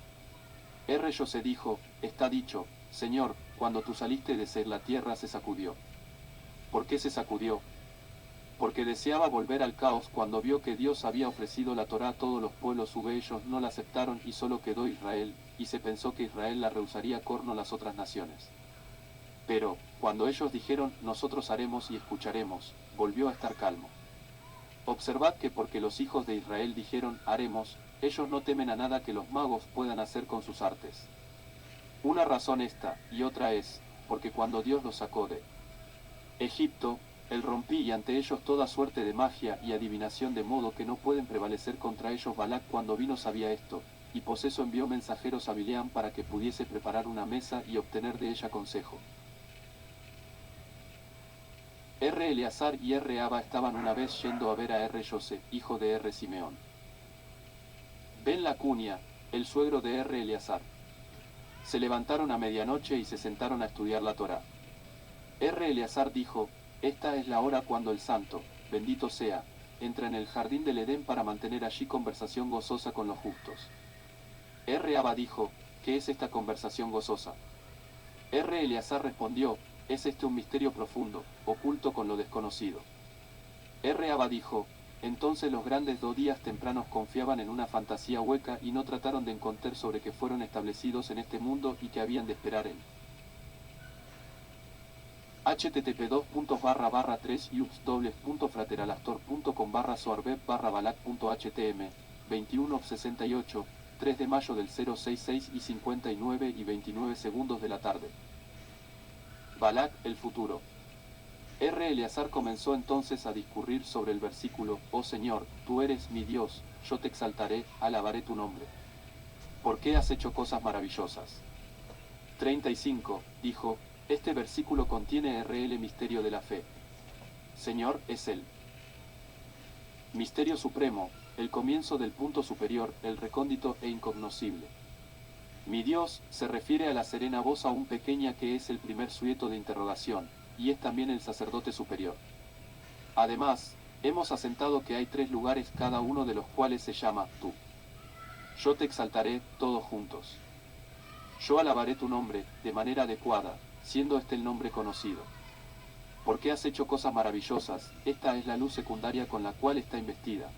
A: José dijo, está dicho, Señor, cuando tú saliste de Ser la tierra se sacudió. ¿Por qué se sacudió? Porque deseaba volver al caos cuando vio que Dios había ofrecido la Torá a todos los pueblos ellos no la aceptaron y solo quedó Israel, y se pensó que Israel la rehusaría corno las otras naciones. Pero, cuando ellos dijeron, nosotros haremos y escucharemos, volvió a estar calmo. Observad que porque los hijos de Israel dijeron, haremos, ellos no temen a nada que los magos puedan hacer con sus artes. Una razón esta, y otra es, porque cuando Dios los sacó de Egipto, él rompí y ante ellos toda suerte de magia y adivinación de modo que no pueden prevalecer contra ellos. Balac cuando vino sabía esto, y por eso envió mensajeros a Bileam para que pudiese preparar una mesa y obtener de ella consejo. Eleazar y Abba estaban una vez yendo a ver a José, hijo de Simeón. Ben Lacunia, el suegro de Eleazar. Se levantaron a medianoche y se sentaron a estudiar la Torá. Eleazar dijo, esta es la hora cuando el santo, bendito sea, entra en el jardín del Edén para mantener allí conversación gozosa con los justos. Abba dijo, ¿qué es esta conversación gozosa? Eleazar respondió, es este un misterio profundo, oculto con lo desconocido. Abba dijo, entonces los grandes 2 días tempranos confiaban en una fantasía hueca y no trataron de encontrar sobre que fueron establecidos en este mundo y que habían de esperar en http://3ubs.frateralastor.com/soarbeb/balac.htm 21:68 3 de mayo del 066 y 59 y 29 segundos de la tarde. Balac, el futuro. Eleazar comenzó entonces a discurrir sobre el versículo, oh Señor, tú eres mi Dios, yo te exaltaré, alabaré tu nombre. ¿Por qué has hecho cosas maravillosas? 35, dijo, este versículo contiene el misterio de la fe. Señor, es el misterio supremo, el comienzo del punto superior, el recóndito e incognoscible. Mi Dios, se refiere a la serena voz aún pequeña que es el primer sujeto de interrogación, y es también el sacerdote superior. Además, hemos asentado que hay 3 lugares cada uno de los cuales se llama tú. Yo te exaltaré, todos juntos. Yo alabaré tu nombre, de manera adecuada, siendo este el nombre conocido. Porque has hecho cosas maravillosas, esta es la luz secundaria con la cual está investida.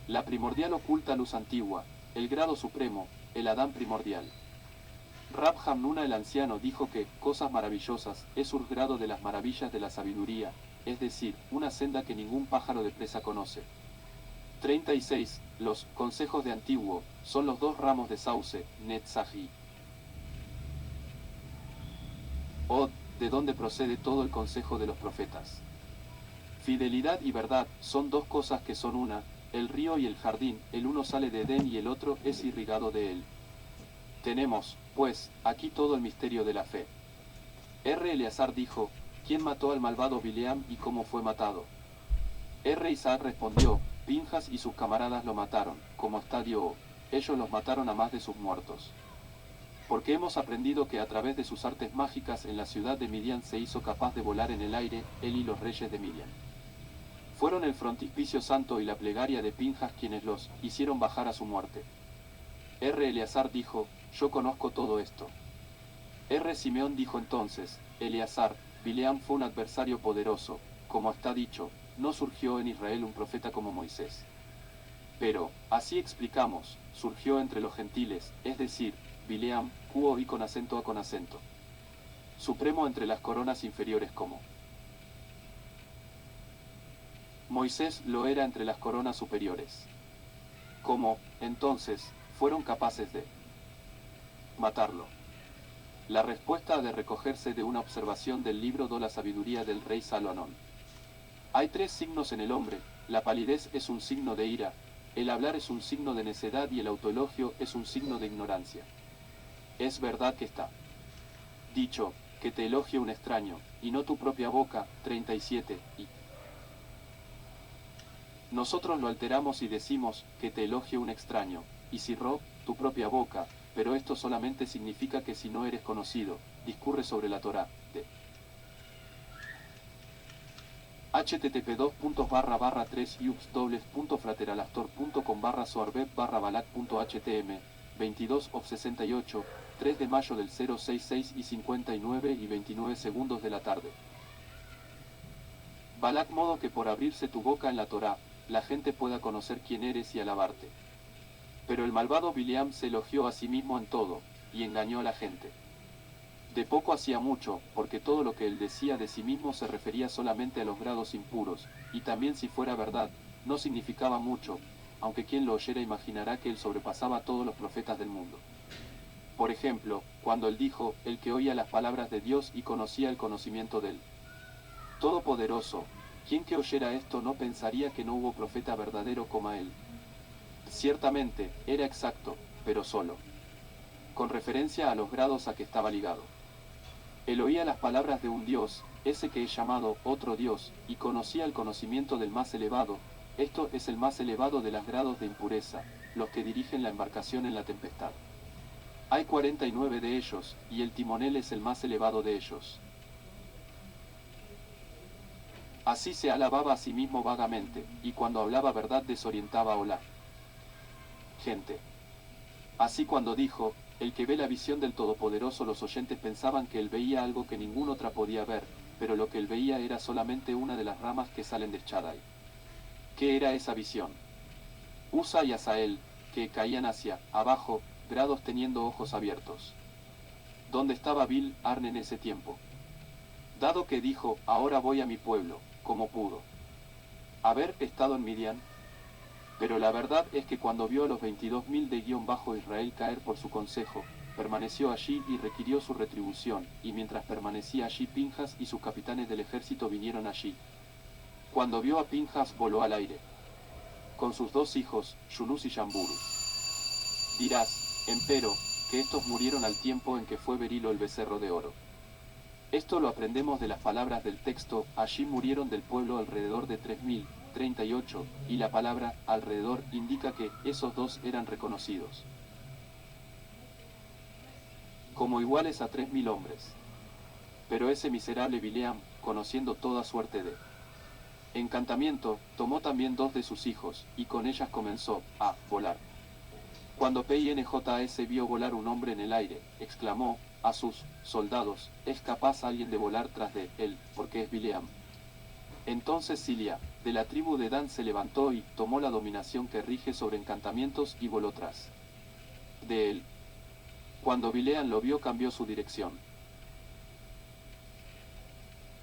A: La primordial oculta luz antigua, el grado supremo, el Adán primordial. Rab Hamnuna el anciano dijo que, cosas maravillosas, es un grado de las maravillas de la sabiduría, es decir, una senda que ningún pájaro de presa conoce. 36. Los consejos de antiguo, son los 2 ramos de sauce, Netzahi. Od, de donde procede todo el consejo de los profetas. Fidelidad y verdad, son 2 cosas que son una, el río y el jardín, el uno sale de Edén y el otro es irrigado de él. Tenemos, pues, aquí todo el misterio de la fe. Eleazar dijo, ¿quién mató al malvado Bileam y cómo fue matado? Isaac respondió, Pinjas y sus camaradas lo mataron, como está Dios, ellos los mataron a más de sus muertos. Porque hemos aprendido que a través de sus artes mágicas en la ciudad de Midian se hizo capaz de volar en el aire, él y los reyes de Midian. Fueron el frontispicio santo y la plegaria de Pinjas quienes los hicieron bajar a su muerte. Eleazar dijo, yo conozco todo esto. Simeón dijo entonces, Eleazar, Bileam fue un adversario poderoso, como está dicho, no surgió en Israel un profeta como Moisés. Pero, así explicamos, surgió entre los gentiles, es decir, Bileam, cuo y con acento a con acento. Supremo entre las coronas inferiores como Moisés lo era entre las coronas superiores. ¿Cómo, entonces, fueron capaces de matarlo? La respuesta ha de recogerse de una observación del libro de la sabiduría del rey Salomón. Hay 3 signos en el hombre, la palidez es un signo de ira, el hablar es un signo de necedad y el autoelogio es un signo de ignorancia. Es verdad que está dicho, que te elogie un extraño, y no tu propia boca. 37. Y nosotros lo alteramos y decimos, que te elogie un extraño, y si tu propia boca, pero esto solamente significa que si no eres conocido, discurre sobre la Torá. De http://3ubs://frateralastor.com/soarbeb/balak.htm 22 of 68, 3 de mayo del 066 y 59 y 29 segundos de la tarde. Balak, modo que por abrirse tu boca en la Torá, la gente pueda conocer quién eres y alabarte. Pero el malvado Bileam se elogió a sí mismo en todo, y engañó a la gente. De poco hacía mucho, porque todo lo que él decía de sí mismo se refería solamente a los grados impuros, y también si fuera verdad, no significaba mucho, aunque quien lo oyera imaginará que él sobrepasaba a todos los profetas del mundo. Por ejemplo, cuando él dijo, el que oía las palabras de Dios y conocía el conocimiento de él. Todopoderoso, quien que oyera esto no pensaría que no hubo profeta verdadero como él. Ciertamente, era exacto, pero solo. Con referencia a los grados a que estaba ligado. Él oía las palabras de un Dios, ese que es llamado otro Dios, y conocía el conocimiento del más elevado, esto es el más elevado de los grados de impureza, los que dirigen la embarcación en la tempestad. Hay 49 de ellos, y el timonel es el más elevado de ellos. Así se alababa a sí mismo vagamente, y cuando hablaba verdad desorientaba a la gente. Así cuando dijo, el que ve la visión del Todopoderoso, los oyentes pensaban que él veía algo que ningún otra podía ver, pero lo que él veía era solamente una de las ramas que salen de Shaddai. ¿Qué era esa visión? Usa y Asael, que caían hacia abajo, grados teniendo ojos abiertos. ¿Dónde estaba Bil Arn en ese tiempo? Dado que dijo, ahora voy a mi pueblo, como pudo haber estado en Midian. Pero la verdad es que cuando vio a los 22.000 de Israel caer por su consejo, permaneció allí y requirió su retribución, y mientras permanecía allí Pinjas y sus capitanes del ejército vinieron allí. Cuando vio a Pinjas voló al aire, con sus 2 hijos, Shunus y Shamburu. Dirás, empero, que estos murieron al tiempo en que fue Berilo el becerro de oro. Esto lo aprendemos de las palabras del texto, allí murieron del pueblo alrededor de 3.038, y la palabra alrededor indica que esos 2 eran reconocidos como iguales a 3.000 hombres. Pero ese miserable Bileam, conociendo toda suerte de encantamiento, tomó también 2 de sus hijos, y con ellas comenzó a volar. Cuando Pinjas vio volar un hombre en el aire, exclamó a sus soldados, ¿es capaz alguien de volar tras de él, porque es Bileam? Entonces Silia, de la tribu de Dan, se levantó y tomó la dominación que rige sobre encantamientos y voló tras de él. Cuando Bileam lo vio, cambió su dirección.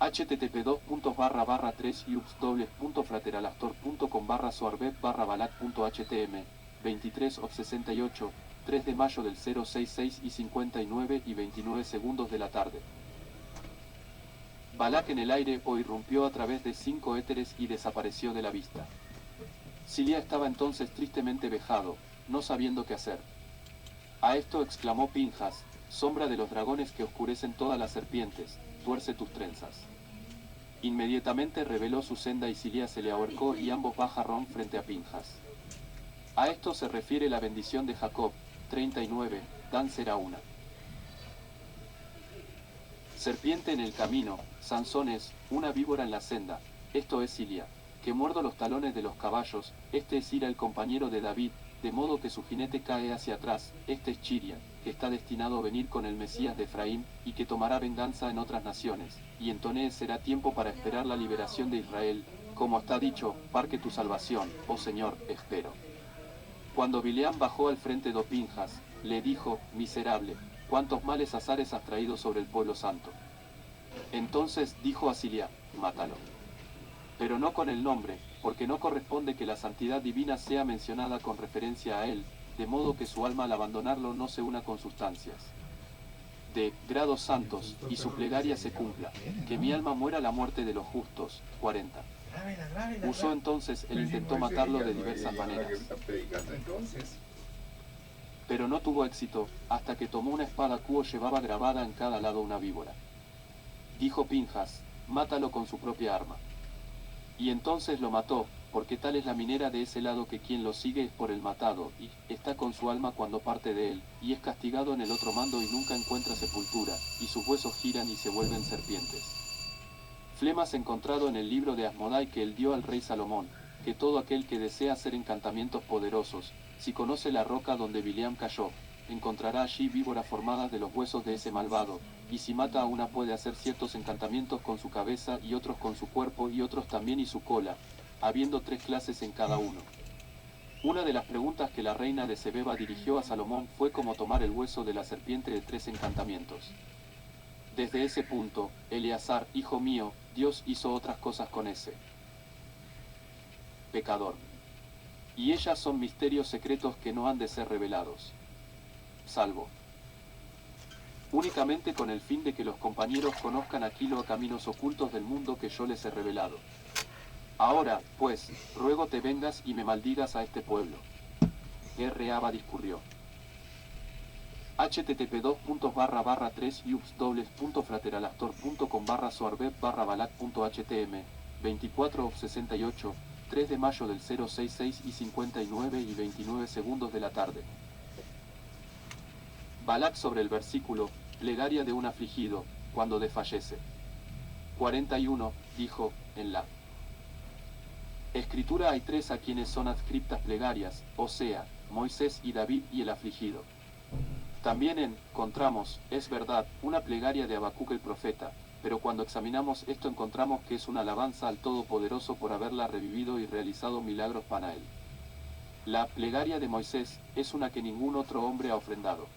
A: http://3ubs://frateralastor.com/soarbeb/balak.htm 23 of 68, 3 de mayo del 066 y 59 y 29 segundos de la tarde. Balak en el aire o irrumpió a través de 5 éteres y desapareció de la vista. Silia estaba entonces tristemente vejado, no sabiendo qué hacer. A esto exclamó Pinjas, sombra de los dragones que oscurecen todas las serpientes, tuerce tus trenzas. Inmediatamente reveló su senda y Silia se le ahorcó y ambos bajaron frente a Pinjas. A esto se refiere la bendición de Jacob. 39, Dan será una serpiente en el camino, Sansón es una víbora en la senda, esto es Silia, que muerdo los talones de los caballos, este es Ira el compañero de David, de modo que su jinete cae hacia atrás, este es Chiria, que está destinado a venir con el Mesías de Efraín, y que tomará venganza en otras naciones, y entonces será tiempo para esperar la liberación de Israel, como está dicho, parque tu salvación, oh Señor, espero. Cuando Bileam bajó al frente de Pinjas, le dijo, miserable, cuántos males azares has traído sobre el pueblo santo. Entonces dijo a Silia, mátalo. Pero no con el nombre, porque no corresponde que la santidad divina sea mencionada con referencia a él, de modo que su alma al abandonarlo no se una con sustancias de grados santos, y su plegaria se cumpla, que mi alma muera la muerte de los justos. 40. Usó entonces, él intentó matarlo de diversas maneras. Pero no tuvo éxito, hasta que tomó una espada cuo llevaba grabada en cada lado una víbora. Dijo Pinjas, mátalo con su propia arma. Y entonces lo mató, porque tal es la minera de ese lado que quien lo sigue es por el matado, y está con su alma cuando parte de él, y es castigado en el otro mando y nunca encuentra sepultura, y sus huesos giran y se vuelven serpientes. Flemas encontrado en el libro de Asmodai que él dio al rey Salomón, que todo aquel que desea hacer encantamientos poderosos, si conoce la roca donde Biliam cayó, encontrará allí víboras formadas de los huesos de ese malvado, y si mata a una puede hacer ciertos encantamientos con su cabeza y otros con su cuerpo y otros también y su cola, habiendo 3 clases en cada uno. Una de las preguntas que la reina de Sebeba dirigió a Salomón fue cómo tomar el hueso de la serpiente de 3 encantamientos. Desde ese punto, Eleazar, hijo mío, Dios hizo otras cosas con ese pecador. Y ellas son misterios secretos que no han de ser revelados. Salvo únicamente con el fin de que los compañeros conozcan aquí los caminos ocultos del mundo que yo les he revelado. Ahora, pues, ruego te vengas y me maldigas a este pueblo. R.A. discurrió. http://3ubs.frateralastor.com/soarbeb/balak.htm 24/68 3 de mayo del 066 y 59 y 29 segundos de la tarde. Balak sobre el versículo, plegaria de un afligido, cuando desfallece. 41, dijo, en la Escritura hay 3 a quienes son adscriptas plegarias, o sea, Moisés y David y el afligido. También encontramos, es verdad, una plegaria de Habacuc el profeta, pero cuando examinamos esto encontramos que es una alabanza al Todopoderoso por haberla revivido y realizado milagros para él. La plegaria de Moisés es una que ningún otro hombre ha ofrendado.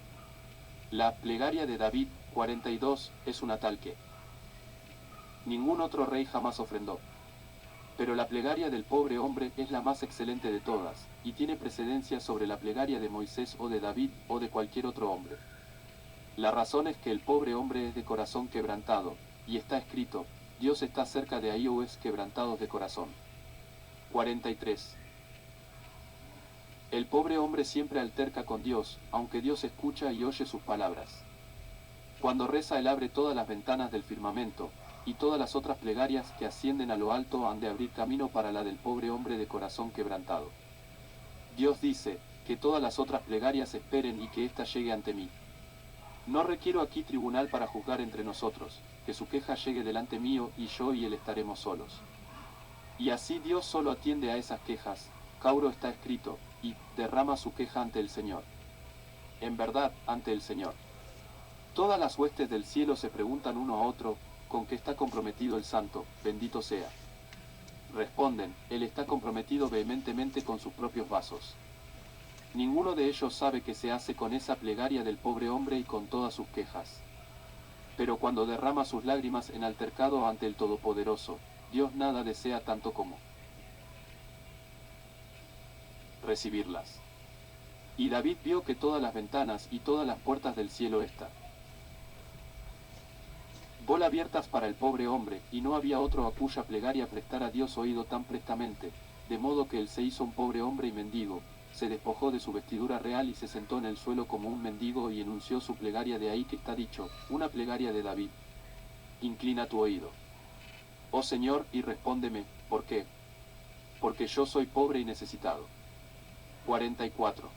A: La plegaria de David, 42, es una tal que ningún otro rey jamás ofrendó. Pero la plegaria del pobre hombre es la más excelente de todas, y tiene precedencia sobre la plegaria de Moisés o de David o de cualquier otro hombre. La razón es que el pobre hombre es de corazón quebrantado, y está escrito, Dios está cerca de Ahíos quebrantados de corazón. 43. El pobre hombre siempre alterca con Dios, aunque Dios escucha y oye sus palabras. Cuando reza él abre todas las ventanas del firmamento, y todas las otras plegarias que ascienden a lo alto han de abrir camino para la del pobre hombre de corazón quebrantado. Dios dice, que todas las otras plegarias esperen y que ésta llegue ante mí. No requiero aquí tribunal para juzgar entre nosotros, que su queja llegue delante mío y yo y él estaremos solos. Y así Dios solo atiende a esas quejas, Cauro está escrito, y derrama su queja ante el Señor. En verdad, ante el Señor. Todas las huestes del cielo se preguntan uno a otro, ¿con qué está comprometido el santo, bendito sea? Responden, él está comprometido vehementemente con sus propios vasos. Ninguno de ellos sabe qué se hace con esa plegaria del pobre hombre y con todas sus quejas. Pero cuando derrama sus lágrimas en altercado ante el Todopoderoso, Dios nada desea tanto como recibirlas. Y David vio que todas las ventanas y todas las puertas del cielo están abiertas para el pobre hombre, y no había otro a cuya plegaria prestara Dios oído tan prestamente, de modo que él se hizo un pobre hombre y mendigo, se despojó de su vestidura real y se sentó en el suelo como un mendigo y enunció su plegaria de ahí que está dicho, una plegaria de David. Inclina tu oído. Oh Señor, y respóndeme, ¿por qué? Porque yo soy pobre y necesitado. 44.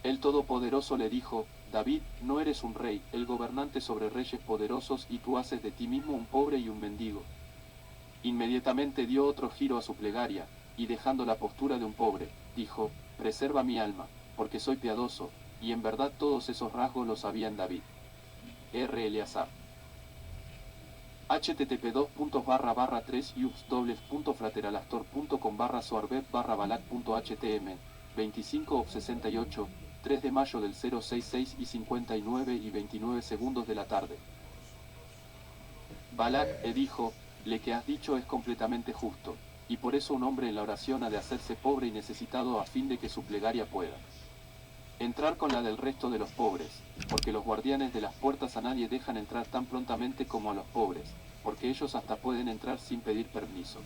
A: El Todopoderoso le dijo, David, no eres un rey, el gobernante sobre reyes poderosos y tú haces de ti mismo un pobre y un mendigo. Inmediatamente dio otro giro a su plegaria, y dejando la postura de un pobre, dijo, preserva mi alma, porque soy piadoso, y en verdad todos esos rasgos los había en David. R. Eleazar. http://3ubs.frateralastor.com/soarbeb/balak.htm 25/68 3 de mayo del 066 y 59 y 29 segundos de la tarde. Balak dijo, le que has dicho es completamente justo, y por eso un hombre en la oración ha de hacerse pobre y necesitado a fin de que su plegaria pueda entrar con la del resto de los pobres, porque los guardianes de las puertas a nadie dejan entrar tan prontamente como a los pobres, porque ellos hasta pueden entrar sin pedir permiso.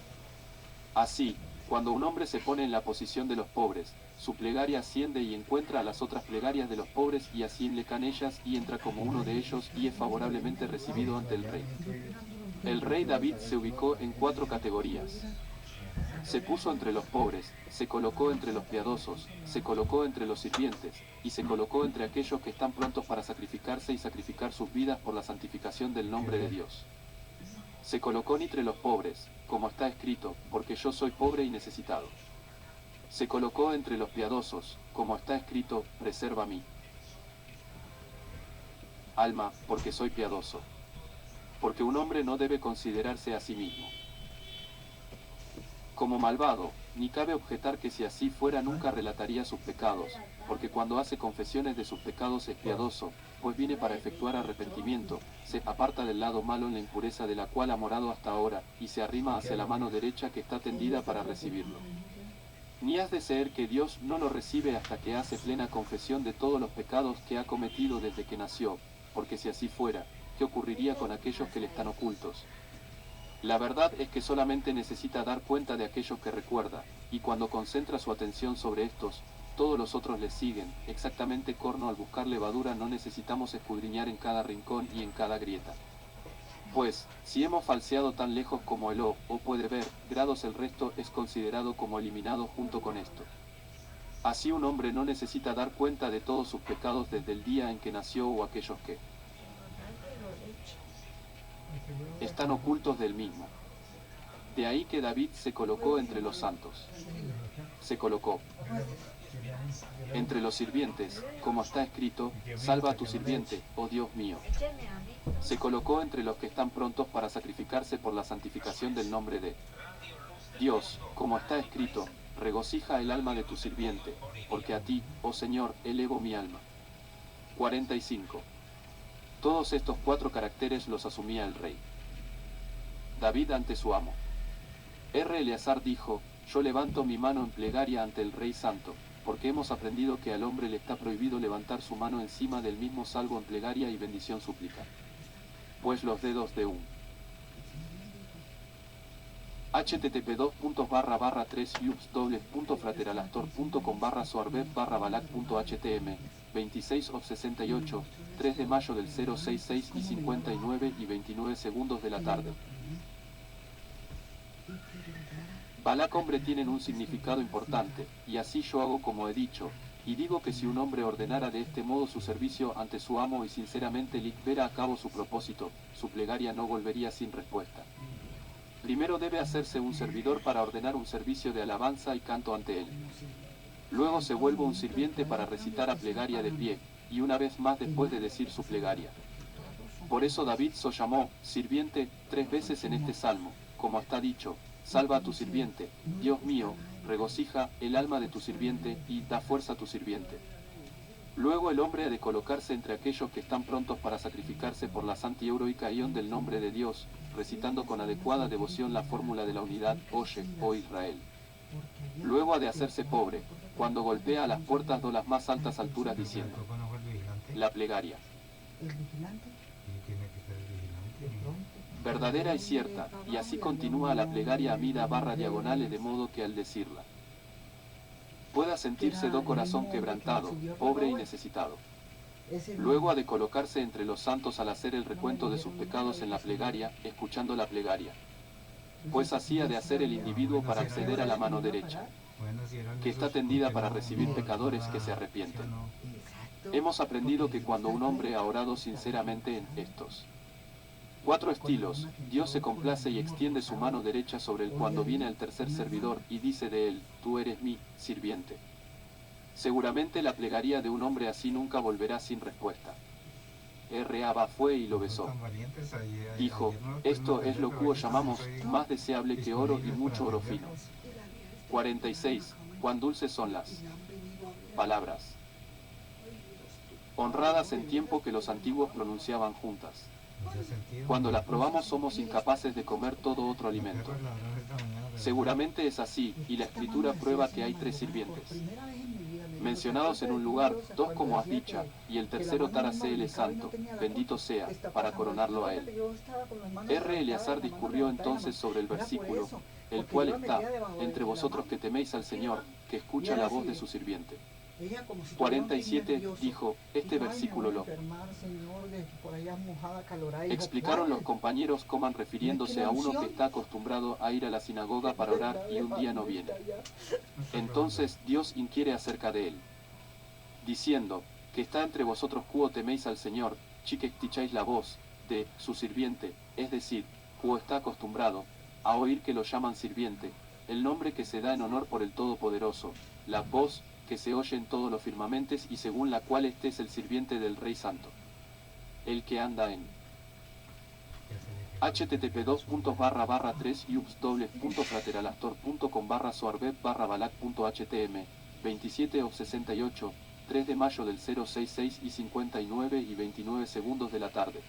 A: Así, Cuando un hombre se pone en la posición de los pobres, su plegaria asciende y encuentra a las otras plegarias de los pobres y así enlecan ellas y entra como uno de ellos y es favorablemente recibido ante el rey. El rey David se ubicó en 4 categorías. Se puso entre los pobres, se colocó entre los piadosos, se colocó entre los sirvientes, y se colocó entre aquellos que están prontos para sacrificarse y sacrificar sus vidas por la santificación del nombre de Dios. Se colocó entre los pobres, como está escrito, porque yo soy pobre y necesitado. Se colocó entre los piadosos, como está escrito, preserva mi alma, porque soy piadoso. Porque un hombre no debe considerarse a sí mismo como malvado, ni cabe objetar que si así fuera nunca relataría sus pecados, porque cuando hace confesiones de sus pecados es piadoso, pues viene para efectuar arrepentimiento, se aparta del lado malo en la impureza de la cual ha morado hasta ahora, y se arrima hacia la mano derecha que está tendida para recibirlo. Ni has de ser que Dios no lo recibe hasta que hace plena confesión de todos los pecados que ha cometido desde que nació, porque si así fuera, ¿qué ocurriría con aquellos que le están ocultos? La verdad es que solamente necesita dar cuenta de aquellos que recuerda, y cuando concentra su atención sobre estos, todos los otros le siguen, exactamente corno al buscar levadura no necesitamos escudriñar en cada rincón y en cada grieta. Pues, si hemos falseado tan lejos como el o puede ver, grados el resto es considerado como eliminado junto con esto. Así un hombre no necesita dar cuenta de todos sus pecados desde el día en que nació o aquellos que están ocultos del mismo. De ahí que David se colocó entre los santos. Se colocó entre los sirvientes, como está escrito, salva a tu sirviente, oh Dios mío. Se colocó entre los que están prontos para sacrificarse por la santificación del nombre de Dios, como está escrito, regocija el alma de tu sirviente, porque a ti, oh Señor, elevo mi alma. 45. Todos estos 4 caracteres los asumía el rey. David ante su amo. Eleazar dijo, yo levanto mi mano en plegaria ante el Rey Santo, porque hemos aprendido que al hombre le está prohibido levantar su mano encima del mismo salvo en plegaria y bendición súplica. Pues los dedos de un http://3ubs://frateralastor.com/soarbet/balac.htm 26 of 68, 3 de mayo del 066 y 59 y 29 segundos de la tarde. Balak hombre tienen un significado importante, y así yo hago como he dicho, y digo que si un hombre ordenara de este modo su servicio ante su amo y sinceramente vera a cabo su propósito, su plegaria no volvería sin respuesta. Primero debe hacerse un servidor para ordenar un servicio de alabanza y canto ante él. Luego se vuelve un sirviente para recitar a plegaria de pie, y una vez más después de decir su plegaria. Por eso David so llamó sirviente 3 veces en este salmo, como está dicho, salva a tu sirviente, Dios mío, regocija el alma de tu sirviente y da fuerza a tu sirviente. Luego el hombre ha de colocarse entre aquellos que están prontos para sacrificarse por la santa y heroica ión del nombre de Dios, recitando con adecuada devoción la fórmula de la unidad, oye, oh Israel. Luego ha de hacerse pobre, cuando golpea a las puertas de las más altas alturas diciendo, la plegaria verdadera y cierta, y así continúa la plegaria _diagonales de modo que al decirla pueda sentirse do corazón quebrantado, pobre y necesitado. Luego ha de colocarse entre los santos al hacer el recuento de sus pecados en la plegaria, escuchando la plegaria. Pues así ha de hacer el individuo para acceder a la mano derecha, que está tendida para recibir pecadores que se arrepienten. Hemos aprendido que cuando un hombre ha orado sinceramente en estos 4 estilos, Dios se complace y extiende su mano derecha sobre él cuando viene el tercer servidor y dice de él, tú eres mi sirviente. Seguramente la plegaria de un hombre así nunca volverá sin respuesta. Abba fue y lo besó. Dijo, esto es lo que llamamos más deseable que oro y mucho oro fino. 46. Cuán dulces son las palabras honradas en tiempo que los antiguos pronunciaban juntas. Cuando las probamos somos incapaces de comer todo otro alimento. Seguramente es así, y la escritura prueba que hay 3 sirvientes mencionados en un lugar, 2 como has dicho, y el tercero Taraseel es santo, bendito sea, para coronarlo a él. Eleazar discurrió entonces sobre el versículo, el
B: Porque
A: cual
B: yo la
A: está
B: metía debajo
A: entre
B: de la
A: vosotros
B: mano.
A: que teméis al Señor, que
B: Y
A: escucha
B: era
A: la voz
B: así,
A: de su sirviente.
B: ella como si estuviera muy
A: 47
B: nervioso.
A: dijo, este
B: Dijo, ay, me
A: versículo
B: voy a
A: lo
B: enfermar, Señor, de por allá mojada, calorada. Y dijo,
A: explicaron los
B: ¿cuál?
A: compañeros Coman
B: No es que
A: refiriéndose
B: la
A: a uno que
B: unción
A: está acostumbrado a ir a la sinagoga para orar y un día no viene. Entonces Dios inquiere acerca de él, diciendo, que está entre vosotros cuo teméis al Señor, chi que escucháis la voz de su sirviente, es decir, cuo está acostumbrado a oír que lo llaman sirviente, el nombre que se da en honor por el Todopoderoso, la voz que se oye en todos los firmamentes y según la cual este es el sirviente del Rey Santo. El que anda en http://3ubs.frateralastor.com/soarbet/balac.htm 27 of 68, 3 de mayo del 066 y 59 y 29 segundos de la tarde.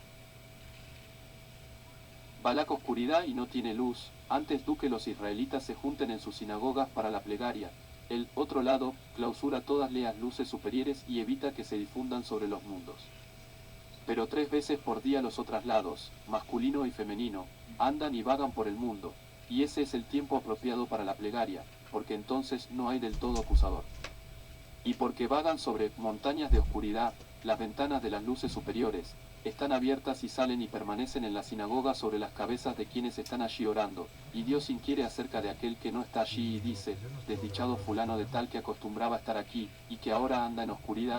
A: Balac oscuridad y no tiene luz, antes du que los israelitas se junten en sus sinagogas para la plegaria. El otro lado, clausura todas las luces superiores y evita que se difundan sobre los mundos. Pero 3 veces por día los otros lados, masculino y femenino, andan y vagan por el mundo, y ese es el tiempo apropiado para la plegaria, porque entonces no hay del todo acusador. Y porque vagan sobre montañas de oscuridad, las ventanas de las luces superiores, están abiertas y salen y permanecen en la sinagoga sobre las cabezas de quienes están allí orando, y Dios inquiere acerca de aquel que no está allí y dice, desdichado fulano de tal que acostumbraba estar aquí, y que ahora anda en oscuridad